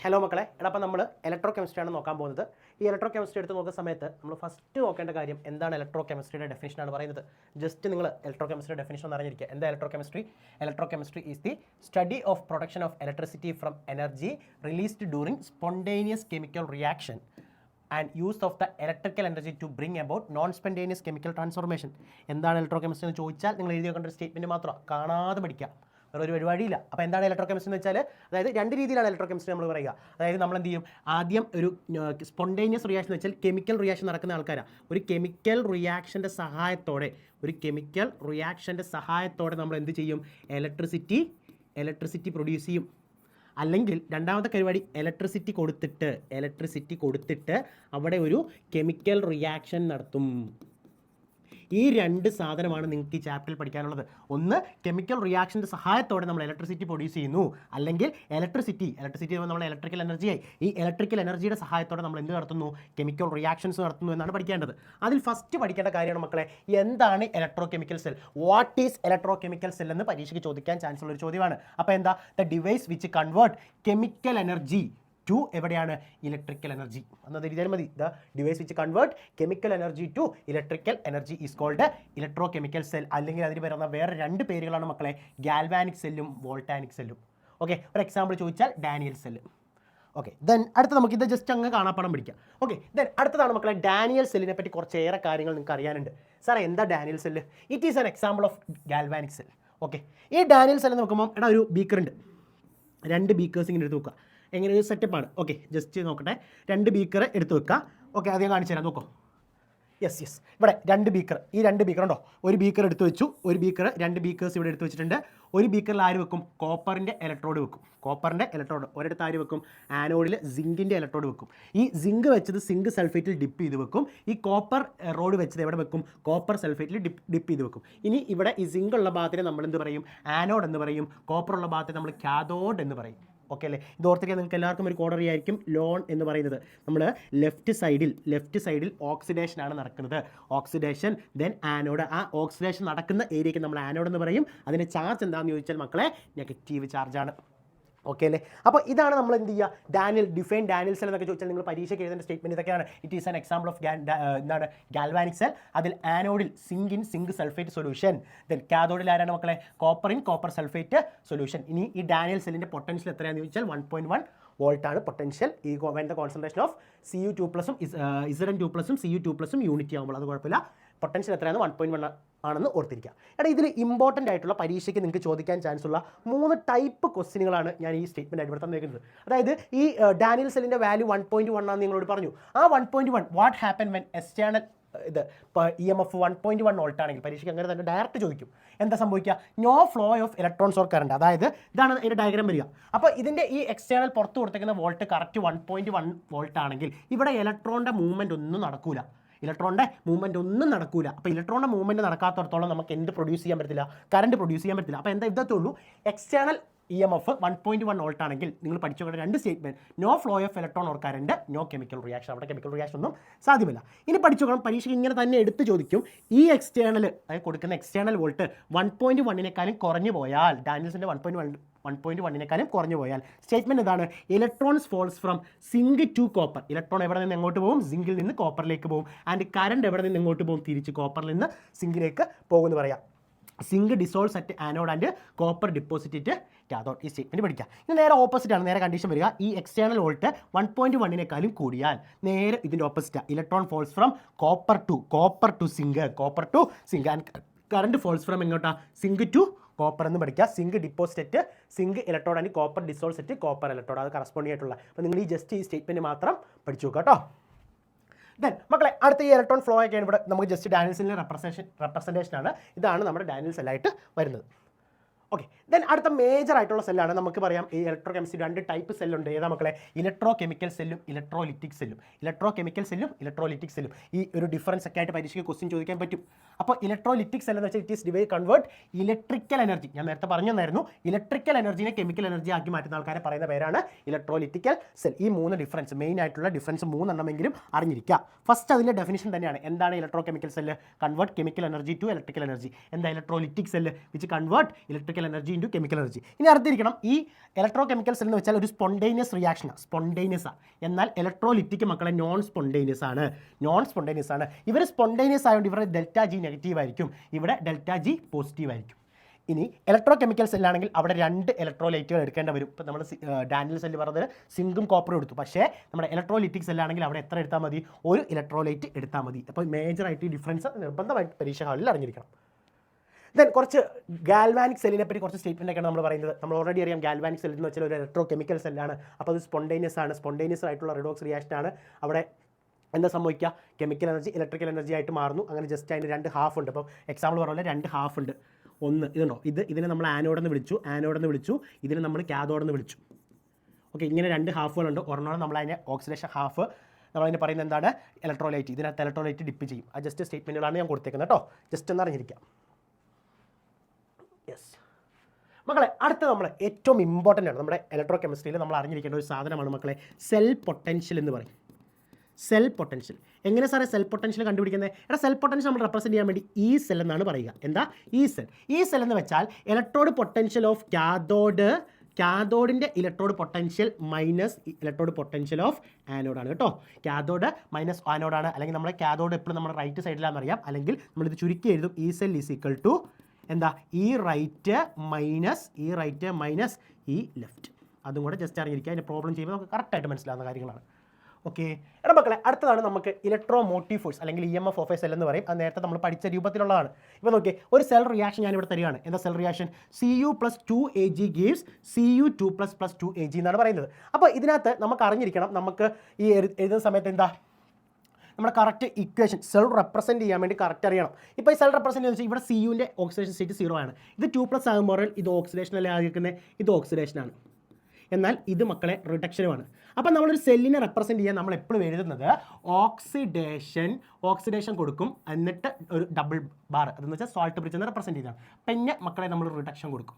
Hello മക്കളെ, അപ്പോൾ നമ്മൾ ഇലക്ട്രോ കെമിസ്ട്രിയാണ് നോക്കാൻ പോകുന്നത്. ഈ ഇലക്ട്രോ കെമിസ്ട്രി എടുത്ത് നോക്കുന്ന സമയത്ത് നമ്മൾ ഫസ്റ്റ് നോക്കേണ്ട കാര്യം എന്താണ് ഇലക്ട്രോ കെമിസ്ട്രിയുടെ ഡെഫിനിഷനാണ് പറയുന്നത്. ജസ്റ്റ് നിങ്ങൾ ഇലക്ട്രോ കെമിസ്ട്രി ഡെഫിനിഷൻ എന്ന് അറിഞ്ഞിരിക്കുക. എന്താ electrochemistry? Electrochemistry is the study of production of electricity from energy released during spontaneous chemical reaction and use of the electrical energy to bring about non spontaneous chemical transformation. എന്താണ് electrochemistry എന്ന് ചോദിച്ചാൽ നിങ്ങൾ എഴുതി വെക്കേണ്ട ഒരു statement മാത്രം, കാണാതെ പഠിക്കുക, വേറെ ഒരു പരിപാടിയില്ല. അപ്പോൾ എന്താണ് ഇലക്ട്രോ കെമിസ്ട്രി എന്ന് വെച്ചാൽ, അതായത് രണ്ട് രീതിയിലാണ് ഇലക്ട്രോ കെമിസ്ട്രി നമ്മൾ പറയുക. അതായത് നമ്മൾ എന്ത് ചെയ്യും, ആദ്യം ഒരു സ്പോണ്ടേനിയസ് റിയാക്ഷൻ എന്ന് വെച്ചാൽ കെമിക്കൽ റിയാക്ഷൻ നടക്കുന്ന ആൾക്കാരാണ്. ഒരു കെമിക്കൽ റിയാക്ഷൻ്റെ സഹായത്തോടെ നമ്മൾ എന്ത് ചെയ്യും, ഇലക്ട്രിസിറ്റി പ്രൊഡ്യൂസ് ചെയ്യും. അല്ലെങ്കിൽ രണ്ടാമത്തെ പരിപാടി ഇലക്ട്രിസിറ്റി കൊടുത്തിട്ട് അവിടെ ഒരു കെമിക്കൽ റിയാക്ഷൻ നടത്തും. ഈ രണ്ട് സാധനമാണ് നിങ്ങൾക്ക് ഈ ചാപ്റ്ററിൽ പഠിക്കാനുള്ളത്. ഒന്ന്, കെമിക്കൽ റിയാക്ഷൻ്റെ സഹായത്തോടെ നമ്മൾ ഇലക്ട്രിസിറ്റി പ്രൊഡ്യൂസ് ചെയ്യുന്നു, അല്ലെങ്കിൽ ഇലക്ട്രിസിറ്റി നമ്മൾ ഇലക്ട്രിക്കൽ എനർജിയായി. ഈ ഇലക്ട്രിക്കൽ എനർജിയുടെ സഹായത്തോടെ നമ്മൾ എന്ത് നടത്തുന്നു, കെമിക്കൽ റിയാക്ഷൻസ് നടത്തുന്നു എന്നാണ് പഠിക്കേണ്ടത്. അതിൽ ഫസ്റ്റ് പഠിക്കേണ്ട കാര്യമാണ് മക്കളെ, എന്താണ് electrochemical cell, what is electrochemical cell എന്ന് പരീക്ഷയ്ക്ക് ചോദിക്കാൻ ചാൻസ് ഉള്ള ഒരു ചോദ്യമാണ്. അപ്പോൾ എന്താ, the device which convert chemical energy to എവിടെയാണ്, ഇലക്ട്രിക്കൽ എനർജി എന്നത് എഴുതിയാൽ മതി. The device which convert chemical energy to electrical energy is called electrochemical cell. അല്ലെങ്കിൽ അതിന് വരുന്ന വേറെ രണ്ട് പേരുകളാണ് മക്കളെ, ഗാൽവാനിക് സെല്ലും വോൾട്ടാനിക് സെല്ലും. ഓക്കെ, ഒരു എക്സാമ്പിൾ ചോദിച്ചാൽ ഡാനിയൽ സെല്ല്. ഓക്കെ, ദെൻ അടുത്ത നമുക്ക് ഇത് ജസ്റ്റ് അങ്ങ് കാണാപ്പാടം പിടിക്കാം. ഓക്കെ, ദെൻ അടുത്തതാണ് മക്കളെ, ഡാനിയൽ സെല്ലിനെ പറ്റി കുറച്ചേറെ കാര്യങ്ങൾ നിങ്ങൾക്ക് അറിയാനുണ്ട്. സാറേ എന്താ Daniel cell? It is an example of galvanic cell. Okay, ഈ ഡാനിയൽ സെല്ല് നോക്കുമ്പോൾ എടാ ഒരു ബീക്കർ ഉണ്ട്, രണ്ട് ബീക്കേഴ്സ് ഇങ്ങനെ എടുത്ത് നോക്കുക. എങ്ങനെ ഒരു സെറ്റപ്പാണ്. ഓക്കെ, ജസ്റ്റ് നോക്കട്ടെ, രണ്ട് ബീക്കർ എടുത്ത് വെക്കുക. ഓക്കെ, അത് ഞാൻ കാണിച്ചു തരാം, നോക്കൂ. യെസ്, ഇവിടെ രണ്ട് ബീക്കർ, ഈ രണ്ട് ബീക്കർ ഉണ്ടോ, ഒരു ബീക്കർ എടുത്ത് വെച്ചു, ഒരു ബീക്കർ, രണ്ട് ബീക്കേഴ്സ് ഇവിടെ എടുത്ത് വെച്ചിട്ടുണ്ട്. ഒരു ബീക്കറിൽ ആര് വെക്കും, കോപ്പറിൻ്റെ ഇലക്ട്രോഡ് വെക്കും. ഒരിടത്ത് ആര് വെക്കും, ആനോഡിൽ സിങ്കിൻ്റെ ഇലക്ട്രോഡ് വെക്കും. ഈ സിങ്ക് വെച്ചത് സിങ്ക് സൾഫേറ്റിൽ ഡിപ്പ് ചെയ്ത് വെക്കും. ഈ കോപ്പർ റോഡ് വെച്ചത് എവിടെ വെക്കും, കോപ്പർ സൾഫേറ്റിൽ ഡിപ്പ് ചെയ്ത് വെക്കും. ഇനി ഇവിടെ ഈ സിങ്ക് ഉള്ള ഭാഗത്തിന് നമ്മൾ എന്ത് പറയും, ആനോഡ് എന്ന് പറയും. കോപ്പർ ഉള്ള ഭാഗത്തിന് നമ്മൾ കാഥോഡ് എന്ന് പറയും. ഓക്കെ അല്ലേ, ഇത് ഓർത്തിരിക്കാൻ നിങ്ങൾക്ക് എല്ലാവർക്കും ഒരു കോഡ് അറിയായിരിക്കും. ലോൺ എന്ന് പറയുന്നത് നമ്മൾ ലെഫ്റ്റ് സൈഡിൽ ഓക്സിഡേഷനാണ് നടക്കുന്നത്. Oxidation, then anode. ആ ഓക്സിഡേഷൻ നടക്കുന്ന ഏരിയയ്ക്ക് നമ്മൾ ആനോഡ് എന്ന് പറയും. അതിൻ്റെ ചാർജ് എന്താണെന്ന് ചോദിച്ചാൽ മക്കളെ, നെഗറ്റീവ് ചാർജാണ്. ഓക്കെ അല്ലേ, അപ്പോൾ ഇതാണ് നമ്മൾ എന്ത് ചെയ്യുക, ഡിഫൈൻ ഡാനിയൽ സെൽ എന്നൊക്കെ ചോദിച്ചാൽ നിങ്ങൾ പരീക്ഷയ്ക്ക് എഴുതേണ്ട സ്റ്റേറ്റ്മെൻറ്റ് ഇതൊക്കെയാണ്. It is an example of എന്താണ് ഗാൽവാനിക് സെൽ. അതിൽ ആനോഡിൽ സിങ്ക് സൾഫേറ്റ് സൊല്യൂഷൻ, ദെൻ കാഥോഡിൽ ആരാണ് മക്കളെ, കോപ്പർ സൾഫേറ്റ് സൊല്യൂഷൻ. ഇനി ഈ ഡാനിയൽ സെല്ലിൻ്റെ പൊട്ടൻഷ്യൽ എത്രയാണെന്ന് ചോദിച്ചാൽ 1.1 വോൾട്ടാണ് പൊട്ടൻഷ്യൽ. ഈ when the concentration of Cu2+ Zn2+ Cu2+ unity ആകുമ്പോൾ അത് കുഴപ്പമില്ല. പൊട്ടൻഷ്യൽ എത്രയാണ്, 1.1 ആണെന്ന് ഓർത്തിരിക്കുക. എടാ, ഇതിൽ ഇമ്പോർട്ടൻ്റ് ആയിട്ടുള്ള പരീക്ഷയ്ക്ക് നിങ്ങൾക്ക് ചോദിക്കാൻ ചാൻസ് ഉള്ള 3 ടൈപ്പ് ക്വസ്റ്റ്യനുകളാണ് ഞാൻ ഈ സ്റ്റേറ്റ്മെൻറ്റ് ആയിട്ട് ഇവിടെ തന്നിരിക്കുന്നത്. അതായത് ഈ ഡാനിയൽ സെല്ലിൻ്റെ വാല്യൂ 1.1 ആണെന്ന് നിങ്ങളോട് പറഞ്ഞു. ആ 1.1 what happen when external EMF 1.1 volt ആണെങ്കിൽ പരീക്ഷയ്ക്ക് അങ്ങനെ തന്നെ ഡയറക്റ്റ് ചോദിക്കും. എന്താ സംഭവിക്കുക, no flow of electrons or current. അതായത് ഇതാണ് ഇതിൻ്റെ ഡയഗ്രാം വരിക. അപ്പോൾ ഇതിൻ്റെ ഈ എക്സ്റ്റേണൽ പുറത്ത് കൊടുത്തേക്കുന്ന വോൾട്ട് കറക്റ്റ് 1.1 വോൾട്ട് ആണെങ്കിൽ ഇവിടെ ഇലക്ട്രോണിൻ്റെ മൂവ്മെൻറ്റ് ഒന്നും നടക്കൂല. അപ്പോൾ ഇലക്ട്രോണിൻ്റെ മൂവ്മെൻറ്റ് നടക്കാത്തടത്തോളം നമുക്ക് എന്ത് പ്രൊഡ്യൂസ് ചെയ്യാൻ പറ്റില്ല, കറണ്ട് പ്രൊഡ്യൂസ് ചെയ്യാൻ പറ്റില്ല. അപ്പോൾ എന്താ ഇതത്തുള്ളൂ, എക്സ്റ്റേണൽ EMF 1.1 വോൾട്ട് ആണെങ്കിൽ നിങ്ങൾ പഠിച്ചുകൊണ്ട് രണ്ട് statement, no flow of electron or current, no chemical reaction. അവിടെ കെമിക്കൽ റിയാക്ഷൻ ഒന്നും സാധ്യമല്ല. ഇനി പഠിച്ചുകൊണ്ട് പരീക്ഷയ്ക്ക് ഇങ്ങനെ തന്നെ എടുത്ത് ചോദിക്കും, ഈ എക്സ്റ്റേണൽ അതായത് കൊടുക്കുന്ന എക്സ്റ്റേണൽ വോൾട്ട് 1.1 കുറഞ്ഞു പോയാൽ, ഡാനിയൽസിൻ്റെ 1.1 കുറഞ്ഞു പോയാൽ സ്റ്റേറ്റ്മെൻറ്റ് എന്താണ്, electrons flows from zinc to copper. Electron എവിടെ നിന്ന് എങ്ങോട്ട് പോകും, സിങ്കിൽ നിന്ന് കോപ്പറിലേക്ക് പോകും. ആൻഡ് കറണ്ട് എവിടെ നിന്ന് എങ്ങോട്ട് പോകും, തിരിച്ച് കോപ്പറിൽ നിന്ന് സിങ്കിലേക്ക് പോകുമെന്ന് പറയാം. Zinc dissolves at anode and copper deposit at cathode. ഈ സ്റ്റേറ്റ്മെൻറ്റ് പഠിക്കുക. ഇത് നേരെ ഓപ്പോസിറ്റാണ്, നേരെ കണ്ടീഷൻ വരിക. ഈ എക്സ്റ്റേണൽ വോൾട്ട് 1.1 കൂടിയാൽ നേരെ ഇതിൻ്റെ ഓപ്പോസിറ്റാണ്, electron flows from copper to zinc and current flows from എങ്ങോട്ടാ, സിങ്ക് ടു കോപ്പർ എന്ന് പഠിക്കുക. Zinc deposit zinc electrode and copper dissolves at copper electrode, അത് കറസ്പോണ്ടിങ് ആയിട്ടുള്ള. അപ്പോൾ നിങ്ങൾ ഈ സ്റ്റേറ്റ്മെൻറ്റ് മാത്രം പഠിച്ചു നോക്കുക കേട്ടോ. ദെൻ മക്കളെ, അടുത്ത ഈ ഇലക്ട്രോൺ ഫ്ലോ ഒക്കെയാണ് ഇവിടെ നമുക്ക് ജസ്റ്റ് ഡാനിയൽ സെല്ലിൻ്റെ റെപ്രസെൻറ്റേഷനാണ്. ഇതാണ് നമ്മുടെ ഡാനിയൽ സെല്ലായിട്ട് വരുന്നത്. ഓക്കെ, ദെൻ അടുത്ത മേജർ ആയിട്ടുള്ള സെല്ലാണ്. നമുക്ക് പറയാം ഈ ഇലക്ട്രോ കെമിസ്ട്രി 2 ടൈപ്പ് സെല്ലുണ്ട്. ഏതാ മക്കളെ, ഇലക്ട്രോ കെമിക്കൽ സെല്ലും ഇലക്ട്രോലിറ്റിക് സെല്ലും. ഈ ഒരു ഡിഫറൻസ് ഒക്കെ ആയിട്ട് പരീക്ഷയ്ക്ക് ക്വസ്റ്റ്യൻ ചോദിക്കാൻ പറ്റും. അപ്പോൾ ഇലക്ട്രോലിറ്റിക് സെൽ എന്ന് വെച്ചാൽ it is device convert electrical energy. ഞാൻ നേരത്തെ പറഞ്ഞായിരുന്നു, ഇലക്ട്രിക്കൽ എനർജിനെ കെമിക്കൽ എനർജി ആക്കി മാറ്റുന്ന ആൾക്കാരെ പറയുന്ന പേരാണ് ഇലക്ട്രോലിറ്റിക്കൽ സെൽ. ഈ 3 ഡിഫറൻസ്, മെയിൻ ആയിട്ടുള്ള ഡിഫറൻസ് 3 എണ്ണമെങ്കിലും അറിഞ്ഞിരിക്കുക. ഫസ്റ്റ് അതിൻ്റെ ഡെഫിനിഷൻ തന്നെയാണ്. എന്താണ് electrochemical cell, convert chemical energy to electrical energy. എന്താ electrolytic cell, which convert electrical electrical energy into chemical energy. ഇനി അറിഞ്ഞിരിക്കണം, ഈ ഇലക്ട്രോ കെമിക്കൽസ് എന്ന് വെച്ചാൽ ഒരു സ്പോണ്ടേനിയസ് റിയാക്ഷനാണ്, സ്പോണ്ടേനിയസാണ്. എന്നാൽ ഇലക്ട്രോലിറ്റിക് മക്കളെ നോൺ സ്പോണ്ടേനിയസ് ആണ്. ഇവർ സ്പോണ്ടേനിയസ് ആയതുകൊണ്ട് ഇവരുടെ ഡെൽറ്റ ജി നെഗറ്റീവ് ആയിരിക്കും, ഇവിടെ ഡെൽറ്റ ജി പോസിറ്റീവ് ആയിരിക്കും. ഇനി ഇലക്ട്രോ കെമിക്കൽ സെല്ലാണെങ്കിൽ അവിടെ 2 ഇലക്ട്രോലൈറ്റുകൾ എടുക്കേണ്ടി വരും. ഇപ്പോൾ നമ്മൾ ഡാനിയൽ സെല്ല് പറഞ്ഞത് സിങ്കും കോപ്പറും എടുത്തു. പക്ഷേ നമ്മുടെ ഇലക്ട്രോലിറ്റിക് സെല്ലാണെങ്കിൽ അവിടെ എത്ര എടുത്താൽ മതി? 1 ഇലക്ട്രോലൈറ്റ് എടുത്താൽ മതി. അപ്പോൾ മേജറായിട്ട് ഈ ഡിഫറൻസ് നിർബന്ധമായിട്ട് പരീക്ഷ ഹാളിൽ അറിഞ്ഞിരിക്കണം. ദെൻ കുറച്ച് ഗാൽവാനിക് സെല്ലിനെ പറ്റി കുറച്ച് സ്റ്റേറ്റ്മെൻ്റ് ഒക്കെയാണ് നമ്മൾ പറയുന്നത്. നമ്മൾ ഓൾറെഡി അറിയാം ഗാൽവാനിക് സെൽ എന്ന് വെച്ചാൽ ഒരു ഇലക്ട്രോ കെമിക്കൽ സെല്ലാണ്. അപ്പോൾ അത് സ്പോണ്ടേനിയസ് ആയിട്ടുള്ള റിഡോക്സ് റിയാക്ഷനാണ്. അവിടെ എന്താ സംഭവിക്കുക? കെമിക്കൽ എനർജി ഇലക്ട്രിക്കൽ എനർജി ആയിട്ട് മാറുന്നു. അങ്ങനെ ജസ്റ്റ് അതിന് 2 ഹാഫ് ഉണ്ട്. അപ്പോൾ എക്സാമ്പിൾ പറഞ്ഞാൽ 2 ഹാഫ് ഉണ്ട്. ഒന്ന് ഇതുണ്ടോ, ഇതിനെ നമ്മൾ ആനോഡെന്ന് വിളിച്ചു, ഇതിനെ നമ്മൾ കാഥോഡെന്ന് വിളിച്ചു. ഓക്കെ, ഇങ്ങനെ 2 ഹാഫുകളുണ്ട്. ഒരെണ്ണം നമ്മളതിനെ ഓക്സിഡേഷൻ ഹാഫ്, നമ്മളതിനെ പറയുന്നത് എന്താണ്? ഇലക്ട്രോലൈറ്റ്. ഇതിനകത്ത് ഇലക്ട്രോലൈറ്റ് ഡിപ്പ് ചെയ്യും. ആ ജസ്റ്റ് സ്റ്റേറ്റ്മെൻറ്റുകളാണ് ഞാൻ കൊടുത്തേക്കുന്നത് കേട്ടോ, ജസ്റ്റ് ഒന്ന് അറിഞ്ഞിരിക്കാം. യെസ് മക്കളെ, അടുത്ത നമ്മൾ ഏറ്റവും ഇമ്പോർട്ടൻ്റ് ആണ് നമ്മുടെ ഇലക്ട്രോ കെമിസ്ട്രിയിൽ നമ്മൾ അറിഞ്ഞിരിക്കേണ്ട ഒരു സാധനമാണ് മക്കളെ സെൽ പൊട്ടൻഷ്യൽ എന്ന് പറയും. സെൽ പൊട്ടൻഷ്യൽ എങ്ങനെ സാറേ സെൽ പൊട്ടൻഷ്യൽ കണ്ടുപിടിക്കുന്നത്? സെൽ പൊട്ടൻഷ്യൽ നമ്മൾ റെപ്രസെൻറ്റ് ചെയ്യാൻ വേണ്ടി ഈ സെൽ എന്നാണ് പറയുക. എന്താ ഈ സെൽ എന്ന് വെച്ചാൽ ഇലക്ട്രോഡ് പൊട്ടൻഷ്യൽ ഓഫ് കാഥോഡിൻ്റെ electrode potential minus electrode potential of ആനോഡാണ് കേട്ടോ. കാഥോഡ് മൈനസ് ആനോഡാണ്. അല്ലെങ്കിൽ നമ്മുടെ കാഥോഡ് എപ്പോഴും നമ്മുടെ റൈറ്റ് സൈഡിലാണെന്ന് അറിയാം. അല്ലെങ്കിൽ നമ്മളിത് ചുരുക്കി എഴുതും, ഈ സെൽ ഈസ് ഈക്വൽ ടു എന്താ ഈ റൈറ്റ് മൈനസ് ഈ ലെഫ്റ്റ്. അതും കൂടെ ജസ്റ്റ് അറിഞ്ഞിരിക്കുക. അതിൻ്റെ പ്രോബ്ലം ചെയ്യുമ്പോൾ നമുക്ക് കറക്റ്റായിട്ട് മനസ്സിലാവുന്ന കാര്യങ്ങളാണ്. ഓക്കെ, എടാ മക്കളെ, അടുത്തതാണ് നമുക്ക് ഇലക്ട്രോ മോട്ടീവ് ഫോഴ്സ് അല്ലെങ്കിൽ EMF ഓഫ് എ സെൽ എന്ന് പറയും. അത് നേരത്തെ നമ്മൾ പഠിച്ച രൂപത്തിലുള്ളതാണ്. ഇപ്പോൾ നോക്കിയേ, ഒരു സെൽ റിയാക്ഷൻ ഞാനിവിടെ തരികയാണ്. എന്താ cell reaction? Cu + 2Ag gives Cu2 + 2Ag എന്നാണ് പറയുന്നത്. അപ്പോൾ ഇതിനകത്ത് നമുക്ക് അറിഞ്ഞിരിക്കണം, നമുക്ക് ഈ എഴുതുന്ന സമയത്ത് എന്താ നമ്മുടെ കറക്റ്റ് ഇക്വേഷൻ സെൽ റെപ്രസെൻറ്റ് ചെയ്യാൻ വേണ്ടി കറക്റ്റ് അറിയണം. ഇപ്പോൾ ഈ സെൽ റെപ്രസെൻറ്റ് ചെയ്യുന്നത് ഇവിടെ Cuൻ്റെ ഓക്സിഡേഷൻ സ്റ്റേറ്റ് 0 ആണ്. ഇത് 2+ ആകുമ്പോൾ ഇത് ഓക്സിഡേഷൻ അല്ലേ ആയിരിക്കുന്നത്? ഇത് ഓക്സിഡേഷനാണ്. എന്നാൽ ഇത് മക്കളെ റിഡക്ഷനുമാണ്. അപ്പോൾ നമ്മളൊരു സെല്ലിനെ റെപ്രസെൻറ്റ് ചെയ്യാൻ നമ്മൾ എപ്പോഴും എഴുതുന്നത് ഓക്സിഡേഷൻ കൊടുക്കും, എന്നിട്ട് ഒരു ഡബിൾ ബാർ, അതെന്ന് വെച്ചാൽ സോൾട്ട് ബ്രിഡ്ജ് എന്ന് റെപ്രസെൻറ്റ് ചെയ്താണ്. പിന്നെ മക്കളെ നമ്മൾ റിഡക്ഷൻ കൊടുക്കും,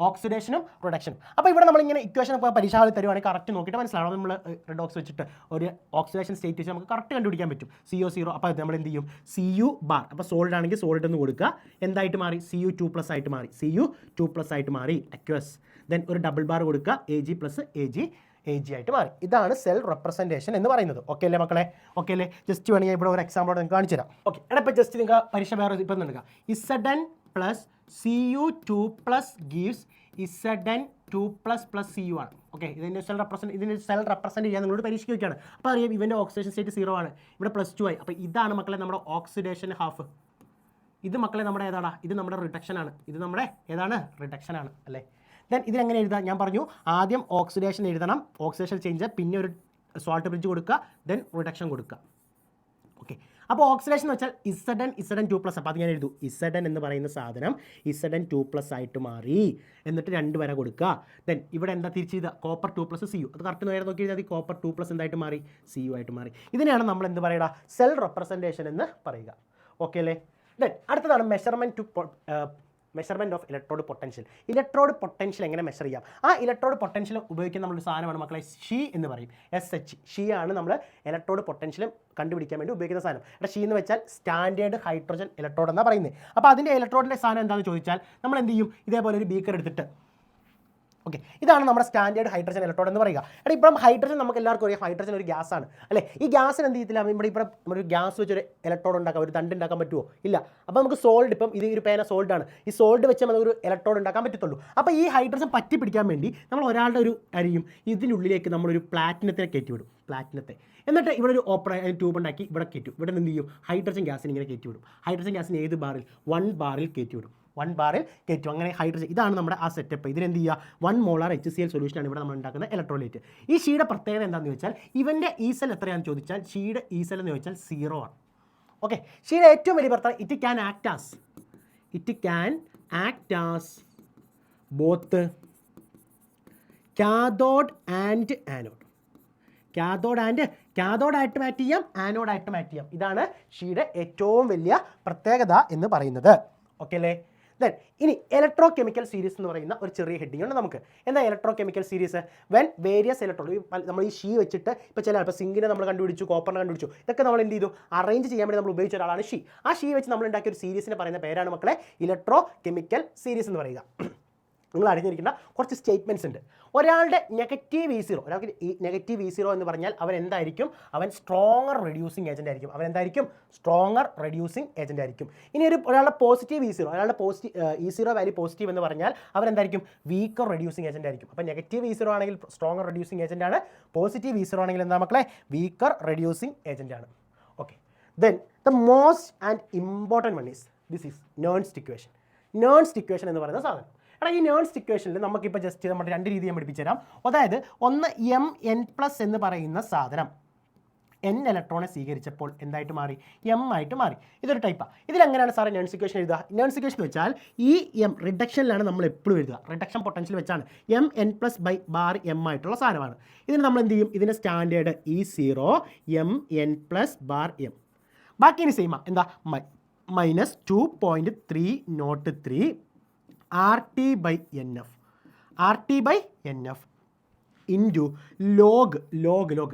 ഓക്സിഡേഷനും റിഡക്ഷനും. അപ്പോൾ ഇവിടെ നമ്മളിങ്ങനെ ഇക്വേഷൻ ഇപ്പോൾ പരീക്ഷ ഹാളിൽ തരുവാണെങ്കിൽ കറക്റ്റ് നോക്കിയിട്ട് മനസ്സിലാവും. നമ്മൾ റെഡോക്സ് വെച്ചിട്ട് ഒരു ഓക്സിഡേഷൻ സ്റ്റേറ്റ് വെച്ച് നമുക്ക് കറക്റ്റ് കണ്ടുപിടിക്കാൻ പറ്റും. CO0. അപ്പോൾ നമ്മൾ എന്ത് ചെയ്യും? Cu ബാർ, അപ്പോൾ സോൾഡ് ആണെങ്കിൽ സോൾഡ് എന്ന് കൊടുക്കുക. എന്തായിട്ട് മാറി? Cu2+ ആയിട്ട് മാറി. Cu2+ ആയിട്ട് മാറി, അക്വസ്. ദെൻ ഒരു ഡബിൾ ബാർ കൊടുക്കുക, Ag + Ag ആയിട്ട് മാറി. ഇതാണ് സെൽ റെപ്രസെൻറ്റേഷൻ എന്ന് പറയുന്നത്. ഓക്കെ അല്ലേ മക്കളെ? ഓക്കെ അല്ലേ? ജസ്റ്റ് വേണമെങ്കിൽ ഇവിടെ ഒരു എക്സാമ്പിളോട് നിങ്ങൾക്ക് കാണിച്ചു തരാം. ഓക്കെ, എടാ ഇപ്പോൾ ജസ്റ്റ് നിങ്ങൾക്ക് പരീക്ഷ വേറെ ഇപ്പം എടുക്കുക. Zn + Cu2+ gives Zn2+ + Cu ആണ്. ഓക്കെ, ഇതിൻ്റെ സെൽ റെപ്രസെൻറ്റ് ചെയ്യാൻ നിങ്ങളോട് പരീക്ഷയ്ക്ക് വയ്ക്കുകയാണ്. അപ്പോൾ അറിയാം ഇവൻ്റെ ഓക്സിഡേഷൻ സ്റ്റേറ്റ് 0 ആണ്, ഇവിടെ +2 ആയി. അപ്പോൾ ഇതാണ് മക്കളെ നമ്മുടെ ഓക്സിഡേഷൻ ഹാഫ്. ഇത് മക്കളെ നമ്മുടെ ഏതാണ്? ഇത് നമ്മുടെ റിഡക്ഷനാണ്. ഇത് നമ്മുടെ ഏതാണ്? റിഡക്ഷനാണ് അല്ലേ? ദെൻ ഇതിനെങ്ങനെ എഴുതാം? ഞാൻ പറഞ്ഞു ആദ്യം ഓക്സിഡേഷൻ എഴുതണം, ഓക്സിഡേഷൻ ചേഞ്ച്, പിന്നെ ഒരു സോൾട്ട് ബ്രിഡ്ജ് കൊടുക്കുക, ദെൻ റിഡക്ഷൻ കൊടുക്കുക. ഓക്കെ, അപ്പോൾ ഓക്സിഡേഷൻ എന്ന് വെച്ചാൽ Zn2+. അപ്പോൾ അത് ഞാൻ എഴുതും, Zn എന്ന് പറയുന്ന സാധനം Zn2+ ആയിട്ട് മാറി, എന്നിട്ട് 2 വരെ കൊടുക്കുക. ദെൻ ഇവിടെ എന്താ തിരിച്ച് ചെയ്താൽ കോപ്പർ 2+ Cu, അത് കറക്റ്റ് നേരെ നോക്കി എഴുതാൽ കോപ്പർ 2+ എന്തായിട്ട് മാറി? Cu ആയിട്ട് മാറി. ഇതിനെയാണ് നമ്മൾ എന്ത് പറയുക? സെൽ റെപ്രസെൻറ്റേഷൻ എന്ന് പറയുക. ഓക്കെ അല്ലേ? ദെൻ അടുത്തതാണ് measurement of electrode potential. Electrode potential എങ്ങനെ മെഷർ ചെയ്യാം? ആ ഇലക്ട്രോഡ് പൊട്ടൻഷ്യൽ ഉപയോഗിക്കുന്ന നമ്മളൊരു സാധനമാണ് മക്കളെ ഷീ എന്ന് പറയും. SH ഷീ ആണ് നമ്മൾ ഇലക്ട്രോഡ് പൊട്ടൻഷ്യൽ കണ്ടുപിടിക്കാൻ വേണ്ടി ഉപയോഗിക്കുന്ന സാധനം. ഇവിടെ ഷീ എന്ന് വെച്ചാൽ സ്റ്റാൻഡേർഡ് ഹൈഡ്രജൻ ഇലക്ട്രോഡ് എന്നാണ് പറയുന്നത്. അപ്പോൾ അതിൻ്റെ ഇലക്ട്രോഡിൻ്റെ സാധനം എന്താണെന്ന് ചോദിച്ചാൽ നമ്മൾ എന്ത് ചെയ്യും? ഇതേപോലെ ഒരു ബീക്കർ എടുത്തിട്ട്, ഓക്കെ, ഇതാണ് നമ്മുടെ സ്റ്റാൻഡേർഡ് ഹൈഡ്രജൻ ഇലക്ട്രോഡ് എന്ന് പറയുക. എടാ ഇപ്പം ഹൈഡ്രജൻ നമുക്ക് എല്ലാവർക്കും അറിയാം, ഹൈഡ്രജൻ ഒരു ഗ്യാസ് ആണ് അല്ലേ? ഈ ഗ്യാസിന് എന്ത് ചെയ്യത്തില്ല? ഇവിടെ ഒരു ഗ്യാസ് വെച്ചൊരു ഇലക്ട്രോഡ് ഉണ്ടാക്കാം, ഒരു തണ്ട് ഉണ്ടാക്കാൻ പറ്റുമോ? ഇല്ല. അപ്പോൾ നമുക്ക് സോൾഡ്, ഇപ്പം ഇത് ഒരു പേന സോൾഡ് ആണ്, ഈ സോൾഡ് വെച്ച് നമുക്ക് ഒരു ഇലക്ട്രോഡ് ഉണ്ടാക്കാൻ പറ്റത്തുള്ളൂ. അപ്പോൾ ഈ ഹൈഡ്രജൻ പറ്റി പിടിക്കാൻ വേണ്ടി നമ്മൾ ഒരാളുടെ ഒരു അരിയും ഇതിനുള്ളിലേക്ക് നമ്മളൊരു പ്ലാറ്റിനത്തിനെ കയറ്റി വിടും, പ്ലാറ്റിനത്തെ. എന്നിട്ട് ഇവിടെ ഒരു ഓപ്പൺ ട്യൂബ് ഉണ്ടാക്കി ഇവിടെ കയറ്റും. ഇവിടെ എന്ത് ചെയ്യും? ഹൈഡ്രജൻ ഗ്യാസിന് ഇങ്ങനെ കയറ്റി വിടും. ഹൈഡ്രജൻ ഗ്യാസിന് ഏത് ബാറിൽ? 1 ബാറിൽ കയറ്റി വിടും. 1 ബാറിൽ കയറ്റും. അങ്ങനെ ഹൈഡ്രജൻ, ഇതാണ് നമ്മുടെ ആ സെറ്റപ്പ്. ഇതിനെന്ത് ചെയ്യുക? 1 മോളാർ HCl സൊല്യൂഷനാണ് ഇവിടെ നമ്മൾ ഉണ്ടാക്കുന്ന ഇലക്ട്രോലൈറ്റ്. ഈ ഷീയുടെ പ്രത്യേകത എന്താണെന്ന് ചോദിച്ചാൽ ഇവൻ്റെ ഈസൽ എത്രയാണെന്ന് ചോദിച്ചാൽ ഷീയുടെ ഈസൽ എന്ന് ചോദിച്ചാൽ 0 ആണ്. ഓക്കെ, ഷീയുടെ ഏറ്റവും വലിയ പ്രത്യേകത it can act as both cathode and anode. കാഥോഡായിട്ട് മാറ്റ് ചെയ്യാം, ആനോഡായിട്ട് മാറ്റ് ചെയ്യാം. ഇതാണ് ഷീയുടെ ഏറ്റവും വലിയ പ്രത്യേകത എന്ന് പറയുന്നത്. ഓക്കെ അല്ലേ? ദെൻ ഇനി ഇലക്ട്രോ കെമിക്കൽ സീരീസ് എന്ന് പറയുന്ന ഒരു ചെറിയ ഹെഡിങ് ഉണ്ട് നമുക്ക്. എന്താ electro chemical series? When various electrode, നമ്മൾ ഈ ഷീ വെച്ചിട്ട് ഇപ്പോൾ സിങ്കിനെ നമ്മൾ കണ്ടുപിടിച്ചു, കോപ്പറിനെ കണ്ടുപിടിച്ചു, ഇതൊക്കെ നമ്മൾ എന്ത് ചെയ്തു? അറേഞ്ച് ചെയ്യാൻ വേണ്ടി നമ്മൾ ഉപയോഗിച്ച ഒരാളാണ് ഷീ. ആ ഷീ വെച്ച് നമ്മൾ ഉണ്ടാക്കിയ ഒരു സീരീസിനെ പറയുന്ന പേരാണ് മക്കളെ ഇലക്ട്രോ കെമിക്കൽ സീരീസ് എന്ന് പറയുക. നിങ്ങൾ അറിഞ്ഞിരിക്കേണ്ട കുറച്ച് സ്റ്റേറ്റ്മെൻറ്റ്സ് ഉണ്ട്. ഒരാളുടെ നെഗറ്റീവ് E0, ഒരാൾക്ക് ഈ നെഗറ്റീവ് E0 എന്ന് പറഞ്ഞാൽ അവൻ എന്തായിരിക്കും? അവൻ സ്ട്രോങ്ങർ റെഡ്യൂസിങ് ഏജൻ്റ് ആയിരിക്കും. അവൻ എന്തായിരിക്കും? സ്ട്രോങ്ങർ റെഡ്യൂസിങ് ഏജൻ്റ് ആയിരിക്കും. ഇനി ഒരാളുടെ പോസിറ്റീവ് E0, ഒരാളുടെ E0 വാല്യൂ പോസിറ്റീവ് എന്ന് പറഞ്ഞാൽ അവൻ എന്തായിരിക്കും? വീക്കർ റെഡ്യൂസിങ് ഏജൻ്റ് ആയിരിക്കും. അപ്പോൾ നെഗറ്റീവ് E0 ആണെങ്കിൽ സ്ട്രോങ്ങർ റെഡ്യൂസിങ് ഏജൻ്റ് ആണ്, പോസിറ്റീവ് E0 ആണെങ്കിൽ എന്താ മക്കളെ? വീക്കർ റെഡ്യൂസിങ് ഏജൻ്റ് ആണ്. Okay, then the most and important one is this is Nernst equation. Nernst equation എന്ന് പറയുന്ന സാധനം. എടാ, ഈ നേൺസ്റ്റ് ഇക്വേഷനിൽ നമുക്കിപ്പോൾ ജസ്റ്റ് നമ്മുടെ രണ്ട് രീതി ഞാൻ പഠിപ്പിച്ചു തരാം. അതായത് ഒന്ന് mn+ എന്ന് പറയുന്ന സാധനം n ഇലക്ട്രോണെ സ്വീകരിച്ചപ്പോൾ എന്തായിട്ട് മാറി? m ആയിട്ട് മാറി. ഇതൊരു ടൈപ്പാണ്. ഇതിലെങ്ങനെയാണ് സാറേ നേൺസ്റ്റ് ഇക്വേഷൻ എഴുതുക? നേൺസ്റ്റ് ഇക്വേഷൻ വെച്ചാൽ ഈ m റിഡക്ഷനിലാണ് നമ്മൾ എപ്പോഴും എഴുതുക. റിഡക്ഷൻ പൊട്ടൻഷ്യൽ വെച്ചാണ്. mn+/m ആയിട്ടുള്ള സാധനമാണ്. ഇതിന് നമ്മൾ എന്ത് ചെയ്യും? ഇതിൻ്റെ സ്റ്റാൻഡേർഡ് E0 mn+/m. ബാക്കി ഇനി സെയിമാണ്. എന്താ? -2.303 RT/NF ഇൻറ്റു ലോഗ്.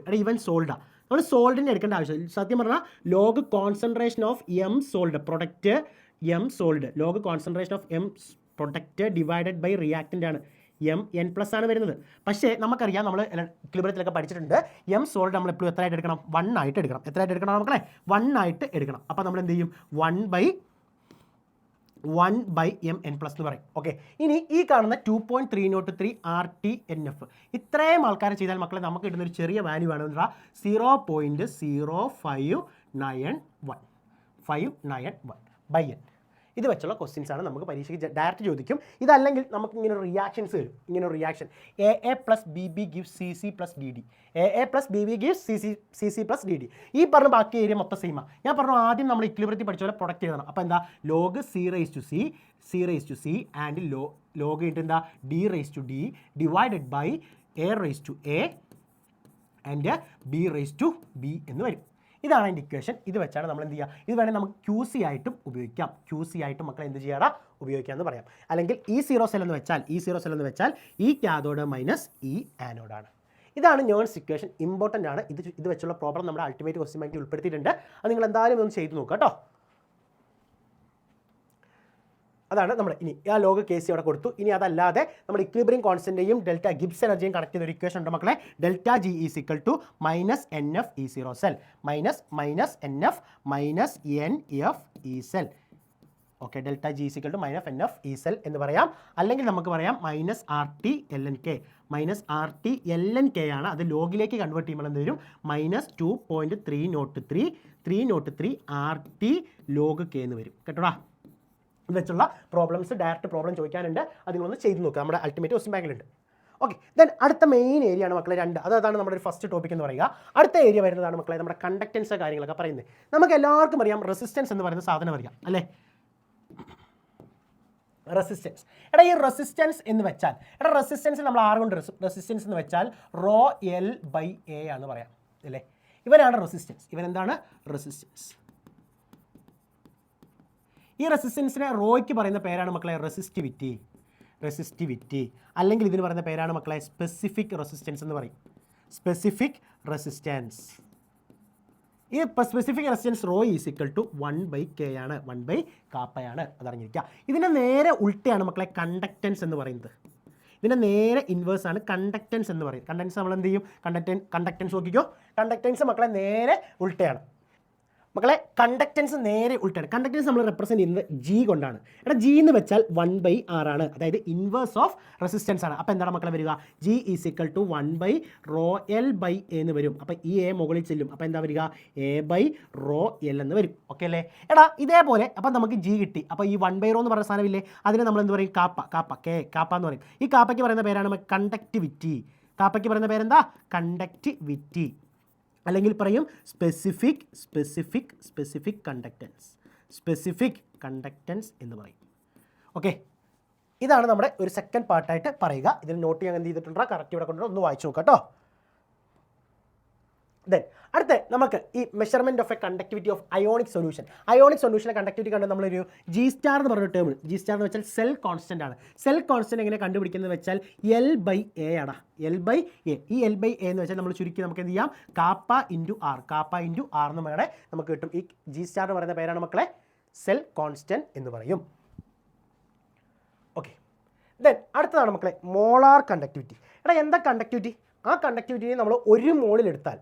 എടാ, ഇവൻ സോൾഡാണ്. നമ്മൾ സോൾഡിനെ എടുക്കേണ്ട ആവശ്യമില്ല. സത്യം പറഞ്ഞാൽ log concentration of M solid product M solid, log concentration of M product divided by reactant ആണ്. mn+ ആണ് വരുന്നത്. പക്ഷേ നമുക്കറിയാം, നമ്മൾ ഇക്വിലിബ്രിയത്തിലൊക്കെ പഠിച്ചിട്ടുണ്ട്, എം സോൾഡ് നമ്മൾ എപ്പോഴും എത്രയായിട്ട് എടുക്കണം? 1 ആയിട്ട് എടുക്കണം. എത്രയായിട്ട് എടുക്കണം മക്കളെ? 1 ആയിട്ട് എടുക്കണം. അപ്പോൾ നമ്മൾ എന്ത് ചെയ്യും? 1/mn+ എന്ന് പറയും. ഓക്കെ, ഇനി ഈ കാണുന്ന 2.303 RT/NF ഇത്രയും ആൾക്കാർ ചെയ്താൽ മക്കളെ നമുക്ക് കിട്ടുന്ന ഒരു ചെറിയ വാല്യൂ ആണ് 0.0591/n. ഇത് വെച്ചുള്ള ക്വസ്റ്റ്യൻസ് ആണ് നമുക്ക് പരീക്ഷയ്ക്ക് ഡയറക്റ്റ് ചോദിക്കും. ഇതല്ലെങ്കിൽ നമുക്ക് ഇങ്ങനെ റിയാക്ഷൻസ് വരും. ഇങ്ങനെ reaction AA+BB gives CC+DD. AA+BB gives CC+DD. ഈ പറഞ്ഞ ബാക്കി ഏരിയ മൊത്തം സെയിമാണ്. ഞാൻ പറഞ്ഞു ആദ്യം നമ്മൾ ഇക്വിലിബ്രിയത്തിൽ പഠിച്ച പോലെ പ്രൊഡക്റ്റ് എഴുതണം. അപ്പോൾ എന്താ? Log C and log into എന്താ? D/D divided by A/A and B/B എന്ന് വരും. ഇതാണ് അതിൻ്റെ ഇക്വേഷൻ. ഇത് വെച്ചാണ് നമ്മൾ എന്ത് ചെയ്യുക? ഇത് വേണമെങ്കിൽ നമുക്ക് QC ആയിട്ടും ഉപയോഗിക്കാം. QC ആയിട്ടും മക്കളെ എന്ത് ചെയ്യാടാ? ഉപയോഗിക്കാമെന്ന് പറയാം. അല്ലെങ്കിൽ E0 സെൽ എന്ന് വെച്ചാൽ ഈ കാഥോഡ് മൈനസ് ഈ ആനോഡാണ്. ഇതാണ് നേൺസ്റ്റ് ഇക്വേഷൻ. ഇമ്പോർട്ടൻ്റ് ആണ്. ഇത് വെച്ചുള്ള പ്രോബ്ലം നമ്മുടെ അൾട്ടിമേറ്റ് ക്വസ്റ്റ്യൻ ബാങ്കിൽ ഉൾപ്പെടുത്തിയിട്ടുണ്ട്. അത് നിങ്ങൾ എന്തായാലും ഒന്ന് ചെയ്ത് നോക്കുക കേട്ടോ. അതാണ് നമ്മൾ ഇനി ആ ലോഗ് KC അവിടെ കൊടുത്തു. ഇനി അതല്ലാതെ നമ്മൾ ഇക്വിലിബ്രിയം കോൺസ്റ്റന്റേയും ഡെൽറ്റ ഗിബ്സ് എനർജിയും കണക്ട് ചെയ്ത ഒരു ഇക്വേഷൻ ഉണ്ട് മക്കളെ. ΔG = -NF E0 cell -NF -NF E cell. Okay, ΔG = -NF E cell എന്ന് പറയാം. അല്ലെങ്കിൽ നമുക്ക് പറയാം -RT ln K ആണ്. അത് ലോഗിലേക്ക് കൺവേർട്ട് ചെയ്യുമ്പോൾ എന്ത് വരും? -2.303 RT log K എന്ന് വരും. കേട്ടോടാ? ഇത് വെച്ചുള്ള പ്രോബ്ലംസ് ഡയറക്റ്റ് പ്രോബ്ലം ചോദിക്കാനുണ്ട്. അതിനൊന്ന് ചെയ്ത് നോക്കുക. നമ്മുടെ അൾട്ടിമേറ്റ് ക്വസ്റ്റ്യൻ ബാങ്കിലുണ്ട്. ഓക്കെ, ദെൻ അടുത്ത മെയിൻ ഏരിയ ആണ് മക്കളെ 2. അതാണ് നമ്മുടെ ഒരു ഫസ്റ്റ് ടോപ്പിക് എന്ന് പറയുക. അടുത്ത ഏരിയ വരുന്നതാണ് മക്കളെ നമ്മുടെ കണ്ടക്റ്റൻസ് കാര്യങ്ങളൊക്കെ പറയുന്നത്. നമുക്ക് എല്ലാവർക്കും അറിയാം റെസിസ്റ്റൻസ് എന്ന് പറയുന്ന സാധനം അറിയാം അല്ലേ? റെസിസ്റ്റൻസ്. എടാ, ഈ റെസിസ്റ്റൻസ് എന്ന് വെച്ചാൽ റെസിസ്റ്റൻസ് നമ്മൾ ആറുകൊണ്ട് റെസിസ്റ്റൻസ് എന്ന് വെച്ചാൽ ρL/A ആണ് പറയാം അല്ലേ? ഇവനാണ് റെസിസ്റ്റൻസ്. ഇവനെന്താണ്? റെസിസ്റ്റൻസ്. ഈ റെസിസ്റ്റൻസിനെ റോയ്ക്ക് പറയുന്ന പേരാണ് മക്കളെ റെസിസ്റ്റിവിറ്റി. അല്ലെങ്കിൽ ഇതിന് പറയുന്ന പേരാണ് മക്കളെ സ്പെസിഫിക് റെസിസ്റ്റൻസ് എന്ന് പറയും. Specific resistance. ഈ സ്പെസിഫിക് റെസിസ്റ്റൻസ് ρ = 1/K ആണ്, 1/K അതറിഞ്ഞിരിക്കുക. ഇതിൻ്റെ നേരെ ഉൾട്ടയാണ് മക്കളെ കണ്ടക്റ്റൻസ് എന്ന് പറയുന്നത്. ഇതിൻ്റെ നേരെ ഇൻവേഴ്സ് ആണ് കണ്ടക്റ്റൻസ് എന്ന് പറയും. കണ്ടക്റ്റൻസ് നമ്മൾ എന്ത് ചെയ്യും? കണ്ടക്റ്റൻസ് നോക്കിക്കോ. കണ്ടക്റ്റൻസ് മക്കളെ നേരെ ഉൾട്ടയാണ്. മക്കളെ കണ്ടക്റ്റൻസ് നേരെ ഉൾട്ടാണ്. കണ്ടക്റ്റൻസ് നമ്മൾ റെപ്രസെൻറ്റ് ചെയ്യുന്നത് G കൊണ്ടാണ്. എടാ, G എന്ന് വെച്ചാൽ 1/R ആണ്. അതായത് ഇൻവേഴ്സ് ഓഫ് റെസിസ്റ്റൻസ് ആണ്. അപ്പോൾ എന്താണ് മക്കളെ വരിക? G = 1/ρL/A എന്ന് വരും. അപ്പോൾ ഈ A മുകളിൽ ചെല്ലും. അപ്പോൾ എന്താ വരിക? A/ρL എന്ന് വരും. ഓക്കെ അല്ലേ? എടാ, ഇതേപോലെ അപ്പോൾ നമുക്ക് G കിട്ടി. അപ്പോൾ ഈ 1/ρ എന്ന് പറയുന്ന സാധനമില്ലേ, അതിനെ നമ്മൾ എന്ത് പറയും? കാപ്പ എന്ന് പറയും. ഈ കാപ്പയ്ക്ക് പറയുന്ന പേരാണ് കണ്ടക്ടിവിറ്റി. കാപ്പയ്ക്ക് പറയുന്ന പേരെന്താ? കണ്ടക്ടിവിറ്റി. അല്ലെങ്കിൽ പറയും സ്പെസിഫിക് കണ്ടക്റ്റൻസ് എന്ന് പറയും. ഓക്കെ, ഇതാണ് നമ്മുടെ ഒരു സെക്കൻഡ് പാർട്ടായിട്ട് പറയുക. ഇതിന് നോട്ട് ചെയ്യാൻ എന്ത് ചെയ്തിട്ടുണ്ടോ? കറക്റ്റ് ഇവിടെ കൊണ്ടുവന്ന് ഒന്ന് വായിച്ചു നോക്കാം കേട്ടോ. ദെൻ അടുത്ത നമുക്ക് ഈ measurement of a conductivity of ionic solution. Ionic സൊല്യൂഷൻ്റെ കണ്ടക്ടിവിറ്റി കണ്ട് നമ്മളൊരു G* എന്ന് പറഞ്ഞ ടേം. G* എന്ന് വെച്ചാൽ സെൽ കോൺസ്റ്റൻ്റ് ആണ്. സെൽ കോൺസ്റ്റൻ്റ് എങ്ങനെ കണ്ടുപിടിക്കുന്നത് വെച്ചാൽ L/A ആണ്. L/A. ഈ L/A എന്ന് വെച്ചാൽ നമ്മൾ ചുരുക്കി നമുക്ക് എന്ത് ചെയ്യാം? കാപ്പ ഇൻറ്റു ആർ എന്ന് വേണേ നമുക്ക് കിട്ടും. ഈ G* എന്ന് പറയുന്ന പേരാണ് മക്കളെ സെൽ കോൺസ്റ്റൻ്റ് എന്ന് പറയും. ഓക്കെ, ദെൻ അടുത്തതാണ് മക്കളെ മോളാർ കണ്ടക്ടിവിറ്റി. എടാ എന്താ കണ്ടക്ടിവിറ്റി? ആ കണ്ടക്ടിവിറ്റിയെ നമ്മൾ ഒരു മോളിലെടുത്താൽ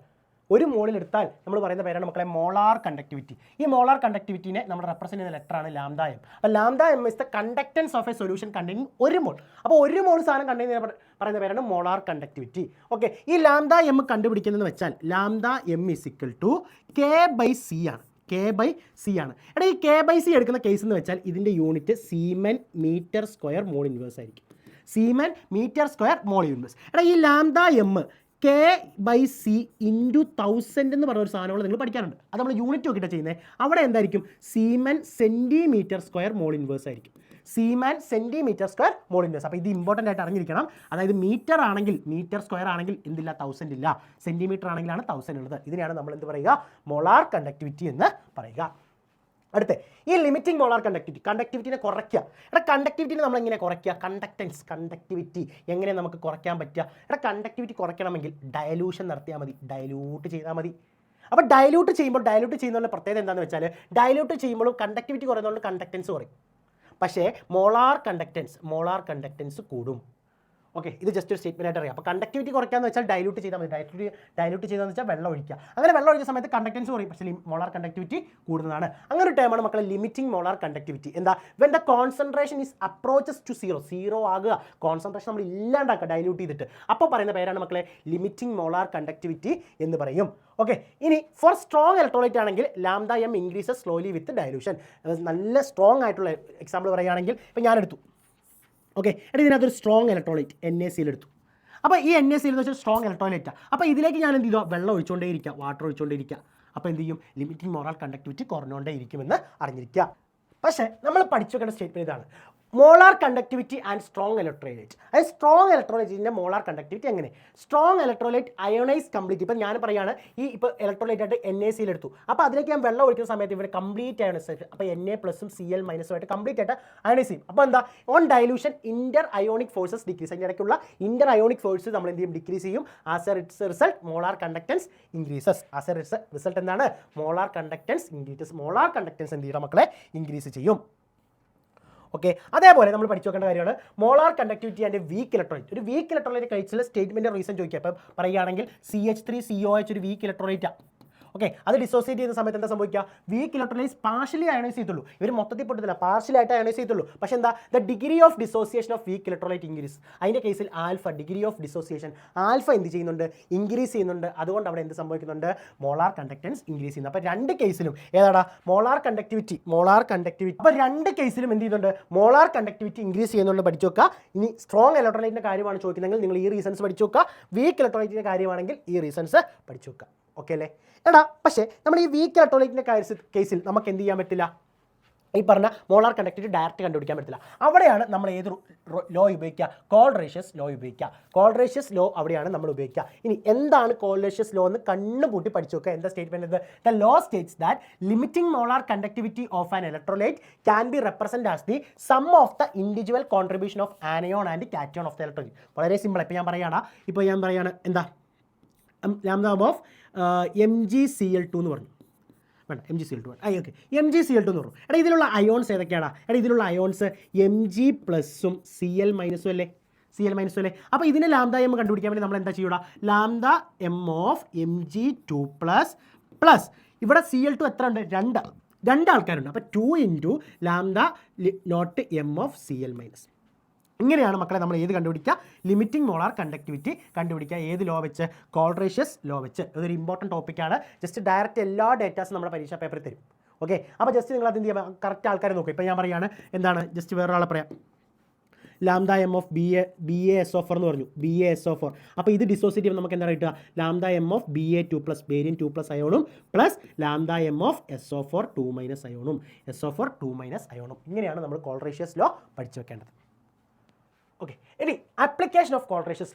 നമ്മൾ പറയുന്ന പേരാണ് മക്കളെ മോളാർ കണ്ടക്ടിവിറ്റി. ഈ മോളാർ കണ്ടക്ടിവിറ്റിനെ നമ്മൾ റെപ്രസെൻറ്റ് ചെയ്യുന്ന ലെറ്ററാണ് ലാംഡ എം. അപ്പോൾ lambda M is the conductance of a solution containing 1 mole. അപ്പോൾ 1 മോൾ സാധനം കണ്ടെയ്ൻ പറയുന്ന പേരാണ് മോളാർ കണ്ടക്ടിവിറ്റി. ഓക്കെ, ഈ ലാംഡ എം കണ്ടുപിടിക്കുന്നതെന്ന് വെച്ചാൽ lambda M is equal to K/C ആണ്. K/C ആണ്. എടാ ഈ K/C എടുക്കുന്ന കേസ് എന്ന് വെച്ചാൽ ഇതിൻ്റെ unit siemens metre square mole inverse ആയിരിക്കും. Siemens metre square mole inverse. എടാ ഈ ലാംഡ എം K/C ഇൻറ്റു 1000 എന്ന് പറഞ്ഞ ഒരു സാധനങ്ങൾ നിങ്ങൾ പഠിക്കാറുണ്ട്. അത് നമ്മൾ യൂണിറ്റ് നോക്കിയിട്ടാണ് ചെയ്യുന്നത്. അവിടെ എന്തായിരിക്കും? സീമെൻ സെൻറ്റിമീറ്റർ സ്ക്വയർ മോൾ ഇൻവേഴ്സ് ആയിരിക്കും. Zeeman centimetre square mole inverse. അപ്പോൾ ഇത് ഇമ്പോർട്ടൻ്റ് ആയിട്ട് അറിഞ്ഞിരിക്കണം. അതായത് മീറ്റർ ആണെങ്കിൽ മീറ്റർ സ്ക്വയർ ആണെങ്കിൽ എന്തില്ല? 1000 ഇല്ല. സെൻറ്റിമീറ്റർ ആണെങ്കിലാണ് 1000 ഉള്ളത്. ഇതിനെയാണ് നമ്മൾ എന്ത് പറയുക? മോളാർ കണ്ടക്ടിവിറ്റി എന്ന് പറയുക. അടുത്ത ഈ ലിമിറ്റിംഗ് മോളാർ കണ്ടക്ടിവിറ്റിനെ കുറയ്ക്കുക. എടാ കണ്ടക്ടിവിറ്റിനെ നമ്മൾ എങ്ങനെ കുറയ്ക്കുക? കണ്ടക്ടിവിറ്റി എങ്ങനെ നമുക്ക് കുറയ്ക്കാൻ പറ്റുക? എടാ കണ്ടക്ടിവിറ്റി കുറയ്ക്കണമെങ്കിൽ ഡയലൂഷൻ നടത്തിയാൽ മതി, ഡയലൂട്ട് ചെയ്താൽ മതി. അപ്പോൾ ഡയലൂട്ട് ചെയ്യുന്നതിൻ്റെ പ്രത്യേകത എന്താണെന്ന് വെച്ചാൽ ഡയലൂട്ട് ചെയ്യുമ്പോഴും കണ്ടക്ടിവിറ്റി കുറയുന്നതുകൊണ്ട് കണ്ടക്റ്റൻസ് കുറയും. പക്ഷേ മോളാർ കണ്ടക്റ്റൻസ് കൂടും. ഓക്കെ, ഇത് ജസ്റ്റ് ഒരു സ്റ്റേറ്റ്മെൻ്റ് ആയിട്ട് അറിയാം. അപ്പോൾ കണ്ടക്ടിവിറ്റി കുറയ്ക്കാന്ന് വെച്ചാൽ ഡയലൂട്ട് ചെയ്താൽ മതി. ഡയലൂട്ട് ചെയ്താന്ന് വെച്ചാൽ വെള്ളം ഒഴിക്കുക. അങ്ങനെ വെള്ളം ഒഴിക്കുന്ന സമയത്ത് കണ്ടക്റ്റൻസ് കുറയും, പക്ഷേ മോളാർ കണ്ടക്ടിവിറ്റി കൂടുന്നതാണ്. അങ്ങനെ ഒരു ടൈമാണ് മക്കളെ ലിമിറ്റിംഗ് മോളാർ കണ്ടക്ടിവിറ്റി. എന്താ? When the concentration is approaches to zero ആകുക, കോൺസെൻട്രേഷൻ നമ്മൾ ഇല്ലാണ്ടാക്കുക ഡയലൂട്ട് ചെയ്തിട്ട്. അപ്പോൾ പറയുന്ന പേരാണ് മക്കളെ ലിമിറ്റിംഗ് മോളാർ കണ്ടക്ടിവിറ്റി എന്ന് പറയും. ഓക്കെ, ഇനി ഫോർ സ്ട്രോങ് ഇലക്ട്രോലൈറ്റ് ആണെങ്കിൽ ലാംഡ എം ഇൻക്രീസസ് സ്ലോലി വിത്ത് ഡയലൂഷൻ. നല്ല സ്ട്രോങ് ആയിട്ടുള്ള എക്സാമ്പിൾ പറയുകയാണെങ്കിൽ ഇപ്പോൾ ഞാനെടുത്തു. ഓക്കെ, എടാ ഇതിനകത്തൊരു സ്ട്രോങ് ഇലക്ട്രോലൈറ്റ് NaCl എടുത്തു. അപ്പോൾ ഈ NaCl എന്ന് വെച്ചാൽ സ്ട്രോങ് ഇലക്ട്രോലൈറ്റാണ്. അപ്പോൾ ഇതിലേക്ക് ഞാൻ എന്ത് ചെയ്തു? വെള്ളം ഒഴിച്ചുകൊണ്ടേയിരിക്കുക, വാട്ടർ ഒഴിച്ചുകൊണ്ടേയിരിക്കുക. അപ്പോൾ എന്ത് ചെയ്യും? ലിമിറ്റിംഗ് മോളാർ കണ്ടക്ടിവിറ്റി കുറഞ്ഞുകൊണ്ടേ ഇരിക്കുമെന്ന് അറിഞ്ഞിരിക്കുക. പക്ഷേ നമ്മൾ പഠിച്ചു വെക്കേണ്ട സ്റ്റേറ്റ്മെൻറ്റ് ഇതാണ്: molar conductivity and strong electrolyte. അതായത് സ്ട്രോങ് ഇലക്ട്രോലൈറ്റിൻ്റെ മോളാർ കണ്ടക്ടിവിറ്റി എങ്ങനെ? Strong electrolyte ionise complete. ഇപ്പം ഞാൻ പറയുകയാണ് ഇപ്പോൾ ഇലക്ട്രോലൈറ്റ് ആയിട്ട് NaCl എടുത്തു. അപ്പോൾ അതിലേക്ക് ഞാൻ വെള്ളം ഒഴിക്കുന്ന സമയത്ത് ഇവിടെ കംപ്ലീറ്റ് അയോണൈസ് ആയിട്ട്, അപ്പോൾ Na+ഉം Cl- ആയിട്ട് കംപ്ലീറ്റ് ആയിട്ട് അയോണൈസ് ചെയ്യും. അപ്പോൾ എന്താ? On dilution Inter ionic forces decrease. അതിൻ്റെ ഇടയ്ക്കുള്ള ഇന്റർ അയോണിക് ഫോഴ്സ് നമ്മൾ എന്ത് ചെയ്യും? ഡിക്രീസ് ചെയ്യും. As a result molar conductance increases. As a result എന്താണ്? Molar conductance increases. Molar conductance എന്ത് ചെയ്യണം മക്കളെ? ഇൻക്രീസ് ചെയ്യും. ഓക്കെ, അതേപോലെ നമ്മൾ പഠിച്ചു വെക്കേണ്ട കാര്യമാണ് molar conductivity and week electrolyte. ഒരു വീക്ക് ഇലക്ട്രോലൈറ്റ് കഴിച്ചുള്ള സ്റ്റേറ്റ്മെൻറ്റ് റീസൺ ചോദിക്കുക. ഇപ്പോൾ പറയുകയാണെങ്കിൽ CH3COH ഒരു വീക്ക് ഇലക്ട്രോലൈറ്റാണ്. ഓക്കെ, അത് ഡിസോസിയേറ്റ് ചെയ്യുന്ന സമയത്ത് എന്താ സംഭവിക്കുക? വീക്ക് ഇലക്ട്രോലൈറ്റ്സ് പാർഷ്യലി അയണൈസ് ചെയ്തുള്ളൂ. ഇവർ മൊത്തത്തിൽ പൊട്ടത്തില്ല, പാർഷ്യലി ആയിട്ട് അയണൈസ് ചെയ്തുള്ളൂ. പക്ഷേ എന്താ? The degree of dissociation of weak electrolyte increase. അതിൻ്റെ കേസിൽ ഡിഗ്രി ഓഫ് ഡിസോസിയേഷൻ എന്ത് ചെയ്യുന്നുണ്ട്? ഇൻക്രീസ് ചെയ്യുന്നുണ്ട്. അതുകൊണ്ട് അവിടെ എന്ത് സംഭവിക്കുന്നുണ്ട്? മോളാർ കണ്ടക്റ്റൻസ് ഇൻക്രീസ് ചെയ്യുന്നു. അപ്പോൾ രണ്ട് കേസിലും ഏതാടാ? Molar conductivity. അപ്പോൾ രണ്ട് കേസിലും എന്ത് ചെയ്യുന്നുണ്ട്? മോളാർ കണ്ടക്ടിവിറ്റി ഇൻക്രീസ് ചെയ്യുന്നുണ്ട്. പഠിച്ചു വെക്കുക. ഇനി സ്ട്രോങ് ഇലക്ട്രോലൈറ്റിൻ്റെ കാര്യമാണ് ചോദിക്കുന്നതെങ്കിൽ നിങ്ങൾ ഈ റീസൺസ് പഠിച്ചു വെക്കുക. വീക്ക് ഇലക്ട്രോലൈറ്റിൻ്റെ കാര്യമാണെങ്കിൽ ഈ റീസൺസ് പഠിച്ചു വെക്കുക. ഓക്കെ അല്ലേ? എടാ പക്ഷേ നമ്മൾ ഈ വീക്ക് ഇലക്ട്രോലൈറ്റിൻ്റെ കേസിൽ നമുക്ക് എന്ത് ചെയ്യാൻ പറ്റില്ല? ഈ പറഞ്ഞ മോളാർ കണ്ടക്ടിവിറ്റി ഡയറക്റ്റ് കണ്ടുപിടിക്കാൻ പറ്റില്ല. അവിടെയാണ് നമ്മൾ ഏത് ലോ ഉപയോഗിക്കുക? കോൾറേഷ്യസ് ലോ ഉപയോഗിക്കുക. കോൾറേഷ്യസ് ലോ അവിടെയാണ് നമ്മൾ ഉപയോഗിക്കുക. ഇനി എന്താണ് കോൾറേഷ്യസ് ലോ എന്ന് കണ്ണുപൂട്ടി പഠിച്ചു നോക്കുക. എന്താ statement? The law States that limiting molar conductivity of an electrolyte can be represent as the sum of the individual contribution of anion and cation of the electrolyte. വളരെ സിമ്പിൾ. ഇപ്പോൾ ഞാൻ പറയുകയാണ് എന്താ? ലാംഡ ഓഫ് MgCl2 എന്ന് പറഞ്ഞു. വേണ്ട, MgCl2 okay, MgCl2 എന്ന് പറഞ്ഞു. എടാ ഇതിലുള്ള അയോൺസ് ഏതൊക്കെയാണ്? എടാ ഇതിലുള്ള അയോൺസ് Mg+ഉം Cl- അല്ലേ? അപ്പോൾ ഇതിനെ ലാംഡ എം കണ്ടുപിടിക്കാൻ വേണ്ടി നമ്മൾ എന്താ ചെയ്യുക? Lambda M of Mg2 plus ഇവിടെ Cl2 എത്ര ഉണ്ട്? രണ്ട് ആൾക്കാരുണ്ട്. അപ്പോൾ 2 into lambda not M of Cl-. ഇങ്ങനെയാണ് മക്കളെ നമ്മൾ ഏത് കണ്ടുപിടിക്കുക? ലിമിറ്റിംഗ് മോളാർ കണ്ടക്ടിവിറ്റി കണ്ടുപിടിക്കുക. ഏത് ലോ വെച്ച്? കോൾറേഷ്യസ് ലോ വെച്ച്. ഇതൊരു ഇമ്പോർട്ടൻറ്റ് ടോപ്പിക്കാണ്. ജസ്റ്റ് ഡയറക്റ്റ് എല്ലാ ഡേറ്റാസും നമ്മുടെ പരീക്ഷാ പേപ്പറിൽ തരും. ഓക്കെ, അപ്പോൾ ജസ്റ്റ് നിങ്ങൾ അത് എന്ത് ചെയ്യുക? കറക്റ്റ് ആൾക്കാരെ നോക്കുക. ഇപ്പോൾ ഞാൻ പറയുകയാണ് എന്താണ്? ജസ്റ്റ് വേറൊരാളെ പറയാം. ലാംഡ എം ഓഫ് BaSO4 എന്ന് പറഞ്ഞു. BaSO4. അപ്പോൾ ഇത് ഡിസോസിയേറ്റ് ചെയ്യുമ്പോൾ നമുക്ക് എന്താ കിട്ടുക? Lambda M of Ba2 plus barium 2+ അയോണും plus lambda M of SO4 2- അയോണും അയോണും. ഇങ്ങനെയാണ് നമ്മൾ കോൾറേഷ്യസ് ലോ പഠിച്ചു വെക്കേണ്ടത്. ഓക്കെ, ഇനി അപ്ലിക്കേഷൻ ഓഫ് കോൾറേഷ്യസ്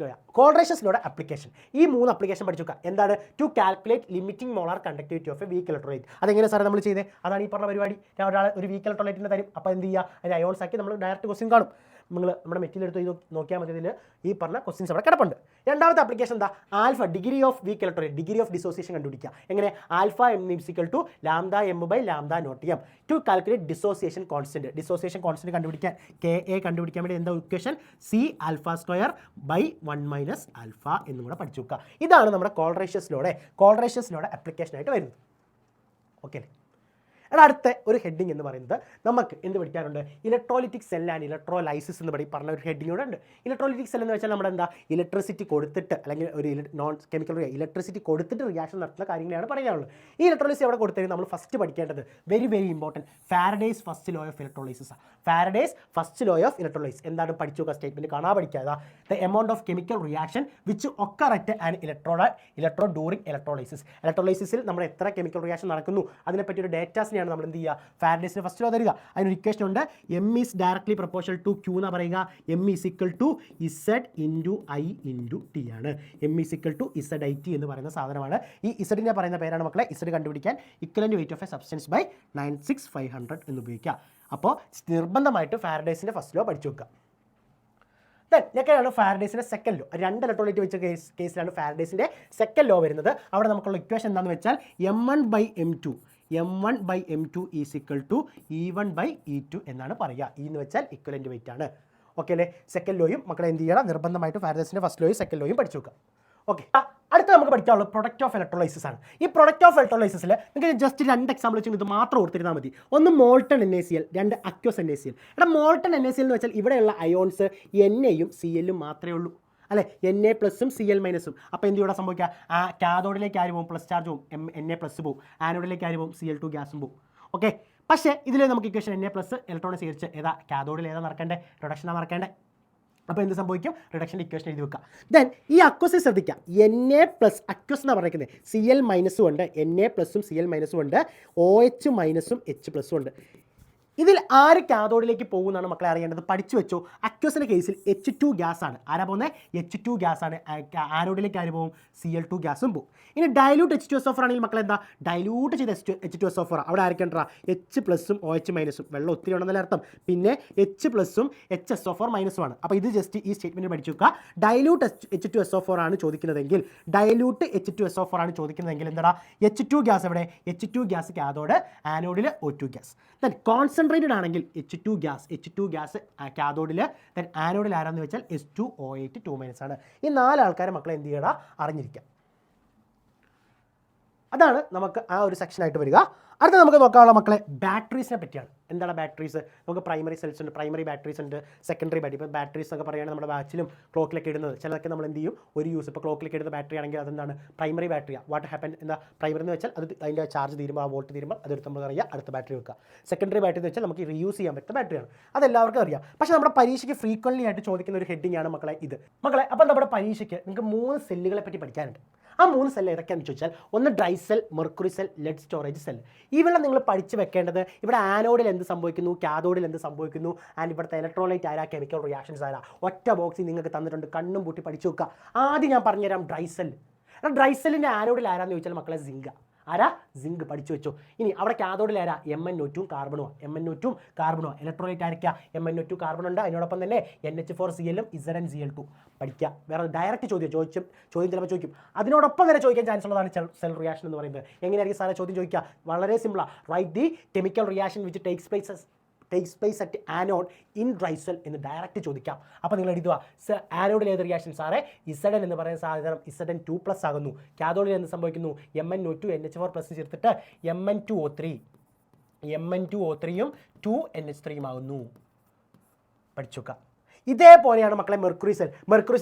ലോയുടെ അപ്ലിക്കേഷൻ. ഈ 3 അപ്ലിക്കേഷൻ പഠിച്ചു വെക്കുക. എന്താണ്? To calculate limiting molar conductivity of a weak electrolyte. അതെങ്ങനെ സാറേ നമ്മൾ ചെയ്തത്? അതാണ് ഈ പറഞ്ഞ പരിപാടി. ഒരാൾ ഒരു വീക്ക് ഇലക്ട്രോലൈറ്റിനെ തരും. അപ്പോൾ എന്ത് ചെയ്യുക? അതിന് അയോൺസ് ആക്കി നമ്മൾ ഡയറക്റ്റ് ക്വസ്റ്റ്യൻ കാണും. നമ്മുടെ മെറ്റീരിയൽ എടുത്ത് നോക്കിയാൽ മതി. ഇതിൽ ഈ പറഞ്ഞ ക്വസ്റ്റ്യൻസ് അവിടെ കിടപ്പുണ്ട്. രണ്ടാമത്തെ ആപ്ലിക്കേഷൻ എന്താ? Alpha degree of weak electrolyte, degree of dissociation കണ്ടുപിടിക്കുക. എങ്ങനെ? Alpha M equal to lambda M by lambda not M to calculate dissociation constant. Dissociation constant കണ്ടുപിടിക്കാൻ KA കണ്ടുപിടിക്കാൻ വേണ്ടി എന്താ equation? C alpha square by 1 minus alpha എന്നും കൂടെ പഠിച്ചു വെക്കുക. ഇതാണ് നമ്മുടെ കോൾറേഷ്യസ് ലോയുടെ ആപ്ലിക്കേഷൻ ആയിട്ട് വരുന്നത്. ഓക്കെ. എടാ അടുത്ത ഒരു ഹെഡിങ് എന്ന് പറയുന്നത് നമുക്ക് എന്ത് പഠിക്കാറുണ്ട്? ഇലക്ട്രോലിറ്റിക് സെൽ ആൻഡ് ഇലക്ട്രോലൈസിസ് എന്ന് പറഞ്ഞ ഒരു ഹെഡിങ് കൂടെ ഉണ്ട്. ഇലക്ട്രോലിറ്റിക് സെൽ എന്ന് വെച്ചാൽ നമ്മുടെ എന്താ? ഇലക്ട്രിസിറ്റി കൊടുത്തിട്ട് അല്ലെങ്കിൽ ഒരു നോൺ കെമിക്കൽ ഇലക്ട്രിസിറ്റി കൊടുത്തിട്ട് റിയാക്ഷൻ നടത്തുന്ന കാര്യങ്ങളാണ് പറയാനുള്ളത്. ഈ ഇലക്ട്രോലൈസിസ് എവിടെ കൊടുത്തത്? നമ്മൾ ഫസ്റ്റ് പഠിക്കേണ്ടത് very important Faraday's first law of electrolysis. Faraday's first law of electrolysis എന്താണ്? പഠിച്ചു നോക്കുക. സ്റ്റേറ്റ്മെന്റ് കാണാൻ പഠിക്കാതെ the amount of chemical reaction which occur at and electrode during electrolysis. ഇലക്ട്രോലൈസിസിൽ നമ്മൾ എത്ര കെമിക്കൽ റിയാക്ഷൻ നടക്കുന്നു അതിനെപ്പറ്റി ഒരു ഡേറ്റാസിനെയാണ് നമ്മൾ എന്ത് ചെയ്യുക? ഫാരഡേസിന്റെ ഫസ്റ്റ് ലോ തരിക. അതിനൊരു ഇക്വേഷൻ ഉണ്ട്. M is directly proportional to Q എന്ന് പറയുക. M is equal to Z into I into T ആണ്. M is equal to Z I T എന്ന് പറയുന്ന സാധനമാണ്. ഈ ഇസഡിനെ പറയുന്ന പേരാണ് മക്കളെ. ഇസഡ് കണ്ടുപിടിക്കാൻ equivalent weight of a substance by 96500 എന്ന് ഉപയോഗിക്കുക. അപ്പോൾ നിർബന്ധമായിട്ട് ഫാരഡേസിന്റെ ഫസ്റ്റ് ലോ പഠിച്ചു വെക്കുക. ഞൊക്കെയാണ് ഫാരഡേസിന്റെ സെക്കൻഡ് ലോ. 2 ഇലക്ട്രോലൈറ്റ് വെച്ച കേസിലാണ് ഫാരഡേസിന്റെ സെക്കൻഡ് ലോ വരുന്നത്. അവിടെ നമുക്കുള്ള ഇക്വേഷൻ എന്താണെന്ന് വെച്ചാൽ M1/M2 is equal to E1/E2 എന്നാണ് പറയുക. E എന്ന് വെച്ചാൽ ഇക്വലന്റ് വെയിറ്റ് ആണ്. ഓക്കെ അല്ലേ? സെക്കൻഡ് ലോയും മക്കളെ എന്ത് ചെയ്യണം? നിർബന്ധമായിട്ട് ഫാരഡേസിന്റെ ഫസ്റ്റ് ലോയും സെക്കൻഡ് ലോയും പഠിച്ചു വെക്കുക. ഓക്കെ. അടുത്ത നമുക്ക് പഠിക്കാനുള്ളത് പ്രൊഡക്റ്റ് ഓഫ് ഇലക്ട്രോലൈസിസ് ആണ്. ഈ പ്രൊഡക്റ്റ് ഓഫ് ഇലക്ട്രോലൈസിൽ നിങ്ങൾക്ക് ജസ്റ്റ് 2 എക്സാമ്പിൾ വെച്ച് ഇത് മാത്രം ഓർത്തിരുന്നാൽ മതി. ഒന്ന് molten NaCl, 2 aqueous NaCl. Molten NaCl എന്ന് വെച്ചാൽ ഇവിടെയുള്ള അയോൺസ് Na-യും Cl മാത്രമേ ഉള്ളൂ അല്ലേ? Na പ്ലസും Cl മൈനസും. അപ്പോൾ എന്ത് ഇവിടെ സംഭവിക്കുക? കാഥോഡിലേക്ക് ആര് പോകും? പ്ലസ് ചാർജ് പോകും, Na പ്ലസ് പോകും. ആനോഡിലേക്ക് ആര് പോകും? Cl2 ഗ്യാസും പോകും. ഓക്കെ. പക്ഷേ ഇതിൽ നമുക്ക് ഇക്വേഷൻ Na പ്ലസ് ഇലക്ട്രോണിക് സ്വീകരിച്ച് ഏതാ കാഥോഡിൽ ഏതാ നടക്കേണ്ടത്? റിഡക്ഷനാണ് നടക്കേണ്ടത്. അപ്പോൾ എന്ത് സംഭവിക്കും? റിഡക്ഷൻ ഇക്വേഷൻ എഴുതി വെക്കുക. ദെൻ ഈ അക്വസിൽ ശ്രദ്ധിക്കുക. Na പ്ലസ് അക്വസ് എന്നാണ് പറയുന്നത്. Cl മൈനസും ഉണ്ട്, Na പ്ലസും Cl മൈനസും ഉണ്ട്, OH മൈനസും H പ്ലസും ഉണ്ട്. ഇതിൽ ആര് കാഥോഡിലേക്ക് പോകുമെന്നാണ് മക്കളെ അറിയേണ്ടത്. പഠിച്ചു വെച്ചോ. അക്വസിൻ്റെ കേസിൽ H2 ഗ്യാസ് ആണ്. ആരാ പോകുന്നത്? H2 ഗ്യാസ് ആണ്. ആനോഡിലേക്ക് ആര് പോകും? Cl2 ഗ്യാസും പോകും. ഇനി ഡൈലൂട്ട് H2SO4 ആണെങ്കിൽ മക്കളെ എന്താ? ഡൈലൂട്ട് ചെയ്ത H2SO4 അവിടെ ആയിരിക്കണ്ടാ? H പ്ലസും OH മൈനസും. വെള്ളം ഒത്തിരി ഉണ്ടെന്നല്ല അർത്ഥം. പിന്നെ H പ്ലസും HSO4 മൈനസും ആണ്. അപ്പോൾ ഇത് ജസ്റ്റ് ഈ സ്റ്റേറ്റ്മെൻറ്റ് പഠിച്ചു വെക്കുക. ഡൈലൂട്ട് H2SO4 ആണ് ചോദിക്കുന്നതെങ്കിൽ എന്താ? H2 ഗ്യാസ് എവിടെ? H2 ഗ്യാസ് കാഥോഡ്, ആനോഡിൽ O2 ഗ്യാസ്. ദെൻ കോൺസെൻട്രേറ്റഡ് ആണെങ്കിൽ H2 ഗ്യാസ് കാഥോഡിൽ, ദെൻ ആനോഡിൽ ആരാന്ന് വെച്ചാൽ H2O8 2- ആണ്. ഈ 4 ആൾക്കാരെ മക്കളെ എന്ത് ചെയ്യണം? അറിഞ്ഞിരിക്കാം. അതാണ് നമുക്ക് ആ ഒരു സെക്ഷനായിട്ട് വരിക. അടുത്ത നമുക്ക് നോക്കാനുള്ള മക്കളെ ബാറ്ററീസിനെ പറ്റിയാണ്. എന്താണ് ബാറ്ററീസ്? നമുക്ക് പ്രൈമറി സെൽസ് ഉണ്ട്, പ്രൈമറി ബാറ്ററീസ് ഉണ്ട്, സെക്കൻഡറി ബാറ്ററി. ഇപ്പോൾ ബാറ്ററീസ് ഒക്കെ പറയുകയാണെങ്കിൽ നമ്മുടെ വാച്ചിലും ക്ലോക്കിലൊക്കെ ഇടുന്നത് ചിലതൊക്കെ നമ്മൾ എന്ത് ചെയ്യും? ഒരു യൂസ് ഇപ്പോൾ ക്ലോക്കിലൊക്കെ ഇടുന്ന ബാറ്ററി ആണെങ്കിൽ അതെന്താണ്? പ്രൈമറി ബാറ്ററിയാണ്. വാട്ട് ഹാപ്പൻ എന്താ? പ്രൈമറി എന്ന് വെച്ചാൽ അത് അതിൻ്റെ ചാർജ് തീരുമ്പോൾ, ആ വോൾട്ട് തീരുമ്പോൾ അതെടുത്ത് നമ്മൾ അറിയാം, അടുത്ത ബാറ്ററി വെക്കുക. സെക്കൻഡറി ബാറ്ററി എന്ന് വെച്ചാൽ നമുക്ക് റീയൂസ് ചെയ്യാൻ പറ്റുന്ന ബാറ്ററിയാണ്. അതെല്ലാവർക്കും അറിയാം. പക്ഷേ നമ്മുടെ പരീക്ഷയ്ക്ക് ഫ്രീക്വൻലി ആയിട്ട് ചോദിക്കുന്ന ഒരു ഹെഡിങ് ആണ് മക്കളെ ഇത്. മക്കളെ അപ്പോൾ നമ്മുടെ പരീക്ഷയ്ക്ക് നിങ്ങൾക്ക് 3 സെല്ലുകളെ പറ്റി പഠിക്കാനുണ്ട്. ആ 3 സെല്ല് ഏതൊക്കെയാണെന്ന് ചോദിച്ചാൽ ഒന്ന് dry cell, mercury cell, lead storage cell. ഇവയെല്ലാം നിങ്ങൾ പഠിച്ച് വെക്കേണ്ടത് ഇവിടെ ആനോഡിൽ എന്ത് സംഭവിക്കുന്നു, കാഥോഡിൽ എന്ത് സംഭവിക്കുന്നു, ആൻഡ് ഇവിടുത്തെ ഇലക്ട്രോലൈറ്റ് ആരാ, കെമിക്കൽ റിയാക്ഷൻസ് ആരാ, ഒറ്റ ബോക്സിൽ നിങ്ങൾക്ക് തന്നിട്ടുണ്ട്. കണ്ണും പൂട്ടി പഠിച്ചു വെക്കുക. ആദ്യം ഞാൻ പറഞ്ഞുതരാം ഡ്രൈ സെൽ. ഡ്രൈ സെല്ലിൻ്റെ ആനോഡിൽ ആരാന്ന് ചോദിച്ചാൽ മക്കളെ സിങ്ക. ആരാ? സിങ്ക്. പഠിച്ചു വെച്ചോ. ഇനി അവിടെ കാഥോഡിൽ ആരാ? MnO2 കാർബണോ. ഇലക്ട്രോലൈറ്റ് ആയിരിക്കുക? MnO2 കാർബൺ ഉണ്ട്, അതിനോടൊപ്പം തന്നെ NH4Cl ZnCl2 പഠിക്കുക. വേറെ ഡയറക്റ്റ് ചോദ്യം ചിലപ്പോൾ ചോദിക്കും. അതിനോടൊപ്പം തന്നെ ചോദിക്കാൻ ചാൻസ് ഉള്ളതാണ് സെൽ റിയാക്ഷൻ എന്ന് പറയുന്നത്. എങ്ങനെയായിരിക്കും സാറേ ചോദ്യം ചോദിക്കുക? വളരെ സിമ്പിളാണ്. Write the chemical reaction which takes place at anode in dry cell എന്ന് ഡയറക്റ്റ് ചോദിക്കാം. അപ്പോൾ നിങ്ങൾ എഴുതുക ആനോഡിൽ ഏത് റിയാക്ഷൻ സാറേ? Zn എന്ന് പറയുന്ന സാധനം Zn2+ ആകുന്നു. കാഥോഡിൽ എന്ത് സംഭവിക്കുന്നു? MnO2 NH4+ ചേർത്തിട്ട് MnO3യും 2NH3 ആകുന്നു. പഠിച്ചുക. ഇതേപോലെയാണ് മക്കളെ മെർക്കുറി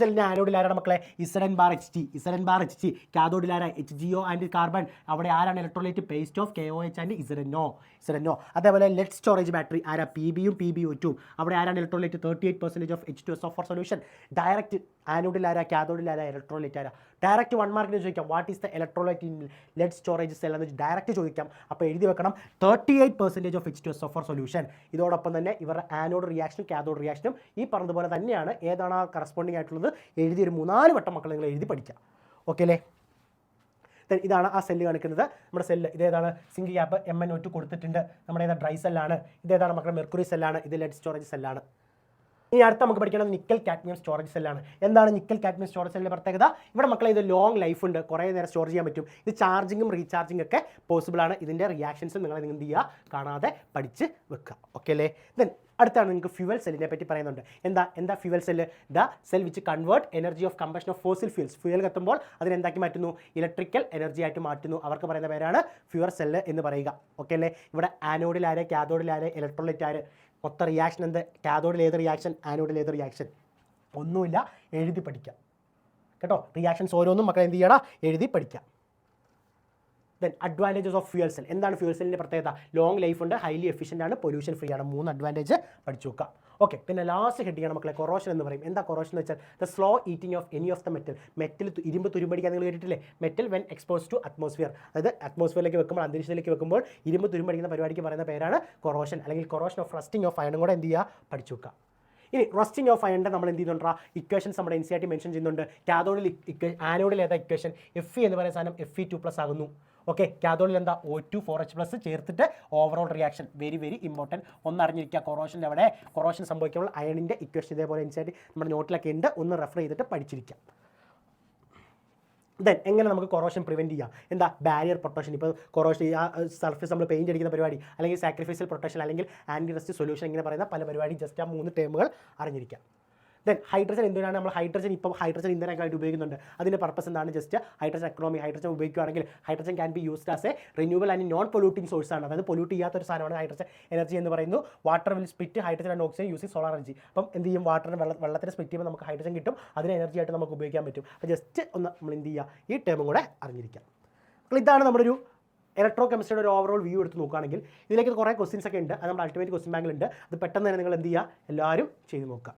സെല്ലിൻ്റെ ആനോഡിൽ ആരാണ് മക്കളെ? Zn⁻HT. കാഥോഡിൽ ആരാ? HGO and carbon. അവിടെ ആരാണ് electrolyte? Paste of KOH and ZnO. അതേപോലെ ലെഡ് സ്റ്റോറേജ് ബാറ്ററി ആരാ? PBയും PbO2. അവിടെ ആരാണ് electrolyte? 38% of H2SO4 solution. Direct ആനോഡിൽ ആരാ? കാഥോഡിൽ ആരാ? ഇലക്ട്രോലൈറ്റ് ആരാ? ഡയറക്റ്റ് 1 മാർക്കിന് ചോദിക്കാം. What is the electrolyte in lead storage cell എന്ന് ഡയറക്റ്റ് ചോദിക്കാം. അപ്പോൾ എഴുതി വെക്കണം 38% ഓഫ് H2SO4 സൊല്യൂഷൻ. ഇതോടൊപ്പം തന്നെ ഇവരുടെ ആനോഡ് റിയാക്ഷനും കാഥോഡ് റിയാക്ഷനും ഈ പറഞ്ഞതുപോലെ തന്നെയാണ്. ഏതാണ് ആ കറസ്പോണ്ടിങ് ആയിട്ടുള്ളത്? എഴുതിയൊരു 3-4 വട്ടം മക്കൾ നിങ്ങൾ എഴുതി പഠിക്കാം. ഓക്കെ അല്ലേ? ഇതാണ് ആ സെല്ല് കാണിക്കുന്നത്. നമ്മുടെ സെല്ല് ഇതേതാണ്? സിങ്ക് ഗ്യാപ്പ് MnO2 കൊടുത്തിട്ടുണ്ട്. നമ്മുടെ ഏതാ? ഡ്രൈ സെല്ലാണ്. ഇതേതാണ് മക്കളുടെ? മെർക്കുറി സെല്ലാണ്. ഇത് ലെഡ് സ്റ്റോറേജ് സെല്ലാണ്. ഇനി അടുത്ത നമുക്ക് പഠിക്കുന്നത് നിക്കൽ കാഡ്മിയം സ്റ്റോറേജ് സെല്ലാണ്. എന്താണ് നിക്കൽ കാഡ്മിയം സ്റ്റോറേജ് സെല്ലിൻ്റെ പ്രത്യേകത? ഇവിടെ മക്കളെ ഇത് ലോങ് ലൈഫ് ഉണ്ട്, കുറേ നേരം സ്റ്റോർ ചെയ്യാൻ പറ്റും. ഇത് ചാർജിങ്ങും റീചാർജിങ് ഒക്കെ പോസിബിൾ ആണ്. ഇതിൻ്റെ റിയാക്ഷൻസ് നിങ്ങൾ എന്ത് ചെയ്യുക, കാണാതെ പഠിച്ച് വെക്കുക. ഓക്കെ അല്ലേ? ദെൻ അടുത്താണ് നിങ്ങൾക്ക് ഫ്യൂവൽ സെല്ലിനെ പറ്റി പറയുന്നുണ്ട്. എന്താ fuel cell? The cell which convert energy of combustion of fossil fuels. Fuel കത്തുമ്പോൾ അതിനെന്താക്കി മാറ്റുന്നു? ഇലക്ട്രിക്കൽ എനർജി ആയിട്ട് മാറ്റുന്നു. അവർക്ക് പറയുന്ന പേരാണ് ഫ്യൂവൽ സെല്ല് എന്ന് പറയുക. ഓക്കെ അല്ലേ? ഇവിടെ ആനോഡിൽ ആര്, കാഥോഡിൽ ആര്, ഇലക്ട്രോലൈറ്റ് ആര്, മൊത്ത റിയാക്ഷൻ എന്ത്? കാഥോഡിൽ ഏത് റിയാക്ഷൻ, ആനോഡിൽ ഏത് റിയാക്ഷൻ? ഒന്നുമില്ല, എഴുതി പഠിക്കാം കേട്ടോ. റിയാക്ഷൻസ് ഓരോന്നും മക്കളെ എന്ത് ചെയ്യണം? എഴുതി പഠിക്കാം. Then advantages of fuel cell. എന്താണ് ഫ്യൂവൽ സെല്ലിൻ്റെ പ്രത്യേകത? ലോങ് ലൈഫ് ഉണ്ട്, ഹൈലി എഫിഷ്യൻ്റ് ആണ്, പൊല്യൂഷൻ ഫ്രീ ആണ്. 3 അഡ്വാൻറ്റേജ് പഠിച്ചു നോക്കാം. ഓക്കെ, പിന്നെ ലാസ്റ്റ് ഹെഡിങ്ങാണ് മക്കളെ കൊറോഷൻ എന്ന് പറയും. എന്താ കൊറോഷൻ എന്ന് വെച്ചാൽ the slow eating of any of the metal. Metal ഇരുമ്പ് തുരുമ്പടിക്കാൻ നിങ്ങൾ കേട്ടിട്ടില്ലേ? Metal when expose to atmosphere. അതായത് അറ്റ്മോസ്ഫിയറിലേക്ക് വെക്കുമ്പോൾ, അന്തരീക്ഷത്തിലേക്ക് വെക്കുമ്പോൾ ഇരുമ്പ് തുരുമ്പടിക്കുന്ന പരിപാടിക്ക് പറയുന്ന പേരാണ് കൊറോഷൻ, അല്ലെങ്കിൽ കൊറോഷൻ ഓഫ് റസ്റ്റിംഗ് ഓഫ് അയണും കൂടെ എന്ത് ചെയ്യുക, പഠിച്ചു നോക്കുക. ഇനി റസ്റ്റിംഗ് ഓഫ് അയണിൻ്റെ നമ്മൾ എന്ത് ചെയ്യുന്നുണ്ടാ, ഇക്വേഷൻസ് നമ്മുടെ NCERT മെൻഷൻ ചെയ്യുന്നുണ്ട്. കാഥോഡിൽ ആനോഡിൽ ഏതാ ഇക്വേഷൻ? Fe എന്ന് പറയുന്ന സാധനം Fe2+ ആകുന്നു. ഓക്കെ, കാഥോഡിൽ എന്താ? O2 4H+ ചേർത്തിട്ട് overall reaction. Very very important. ഒന്ന് അറിഞ്ഞിരിക്കുക. കൊറോഷൻ്റെ അവിടെ കൊറോഷൻ സംഭവിക്കുമ്പോൾ അയണിൻ്റെ ഇക്വേഷൻ ഇതേപോലെ NCERT നമ്മുടെ നോട്ടിലൊക്കെ ഉണ്ട്, ഒന്ന് റെഫർ ചെയ്തിട്ട് പഠിച്ചിരിക്കാം. ദെൻ എങ്ങനെ നമുക്ക് കൊറോഷൻ പ്രിവെൻറ്റ് ചെയ്യാം? എന്താ? Barrier protection. ഇപ്പോൾ കൊറോഷൻ ആ സർഫേസ് നമ്മൾ പെയിൻറ്റ് അടിക്കുന്ന പരിപാടി, അല്ലെങ്കിൽ സാക്രിഫൈസൽ പ്രൊട്ടക്ഷൻ, അല്ലെങ്കിൽ ആൻറ്റി റസ്റ്റ് സൊല്യൂഷൻ, ഇങ്ങനെ പറയുന്ന പല പരിപാടി ജസ്റ്റ് ആ 3 ടേമുകൾ അറിഞ്ഞിരിക്കാം. ദെൻ ഹൈഡ്രജൻ എന്തിനാണ് നമ്മൾ ഹൈഡ്രജൻ ഇന്ധനമായിട്ട് ഉപയോഗിക്കുന്നുണ്ട്? അതിൻ്റെ പർപ്പസ് എന്താണ്? Just hydrogen economy. ഹൈഡ്രജൻ ഉപയോഗിക്കുകയാണെങ്കിൽ hydrogen can be used as A renewal and non polluting source ആണ്. അതായത് പൊല്യൂട്ട് ചെയ്യാത്തൊരു സാധനമാണ് ഹൈഡ്രജൻ എനർജി എന്ന് പറയുന്നു. Water will split hydrogen and oxygen using solar energy. അപ്പം എന്ത് ചെയ്യും? വെള്ളത്തിന് സ്പ്ലിറ്റ് ചെയ്യുമ്പോൾ നമുക്ക് ഹൈഡ്രജൻ കിട്ടും, അതിന് എനർജി ആയിട്ട് നമുക്ക് ഉപയോഗിക്കാൻ പറ്റും. അപ്പോൾ ജസ്റ്റ് ഒന്ന് നമ്മൾ എന്ത് ചെയ്യുക, ഈ ടേമും കൂടെ അറിഞ്ഞിരിക്കാം. അപ്പോൾ ഇതാണ് നമ്മുടെ ഒരു ഇലക്ട്രോ കെമിസ്ട്രിയുടെ ഒരു ഓവറോൾ വ്യൂ എടുത്ത് നോക്കുകയാണെങ്കിൽ ഇതിലേക്ക് കുറേ ക്വസ്റ്റ്യൻസ് ഒക്കെ ഉണ്ട്. അത് നമ്മുടെ അൾട്ടിമേറ്റ് ക്വസ്റ്റ്യൻ ബാങ്കിലുണ്ട്. അത് പെട്ടെന്ന് തന്നെ നിങ്ങൾ എന്ത് ചെയ്യുക, എല്ലാവരും ചെയ്ത് നോക്കുക.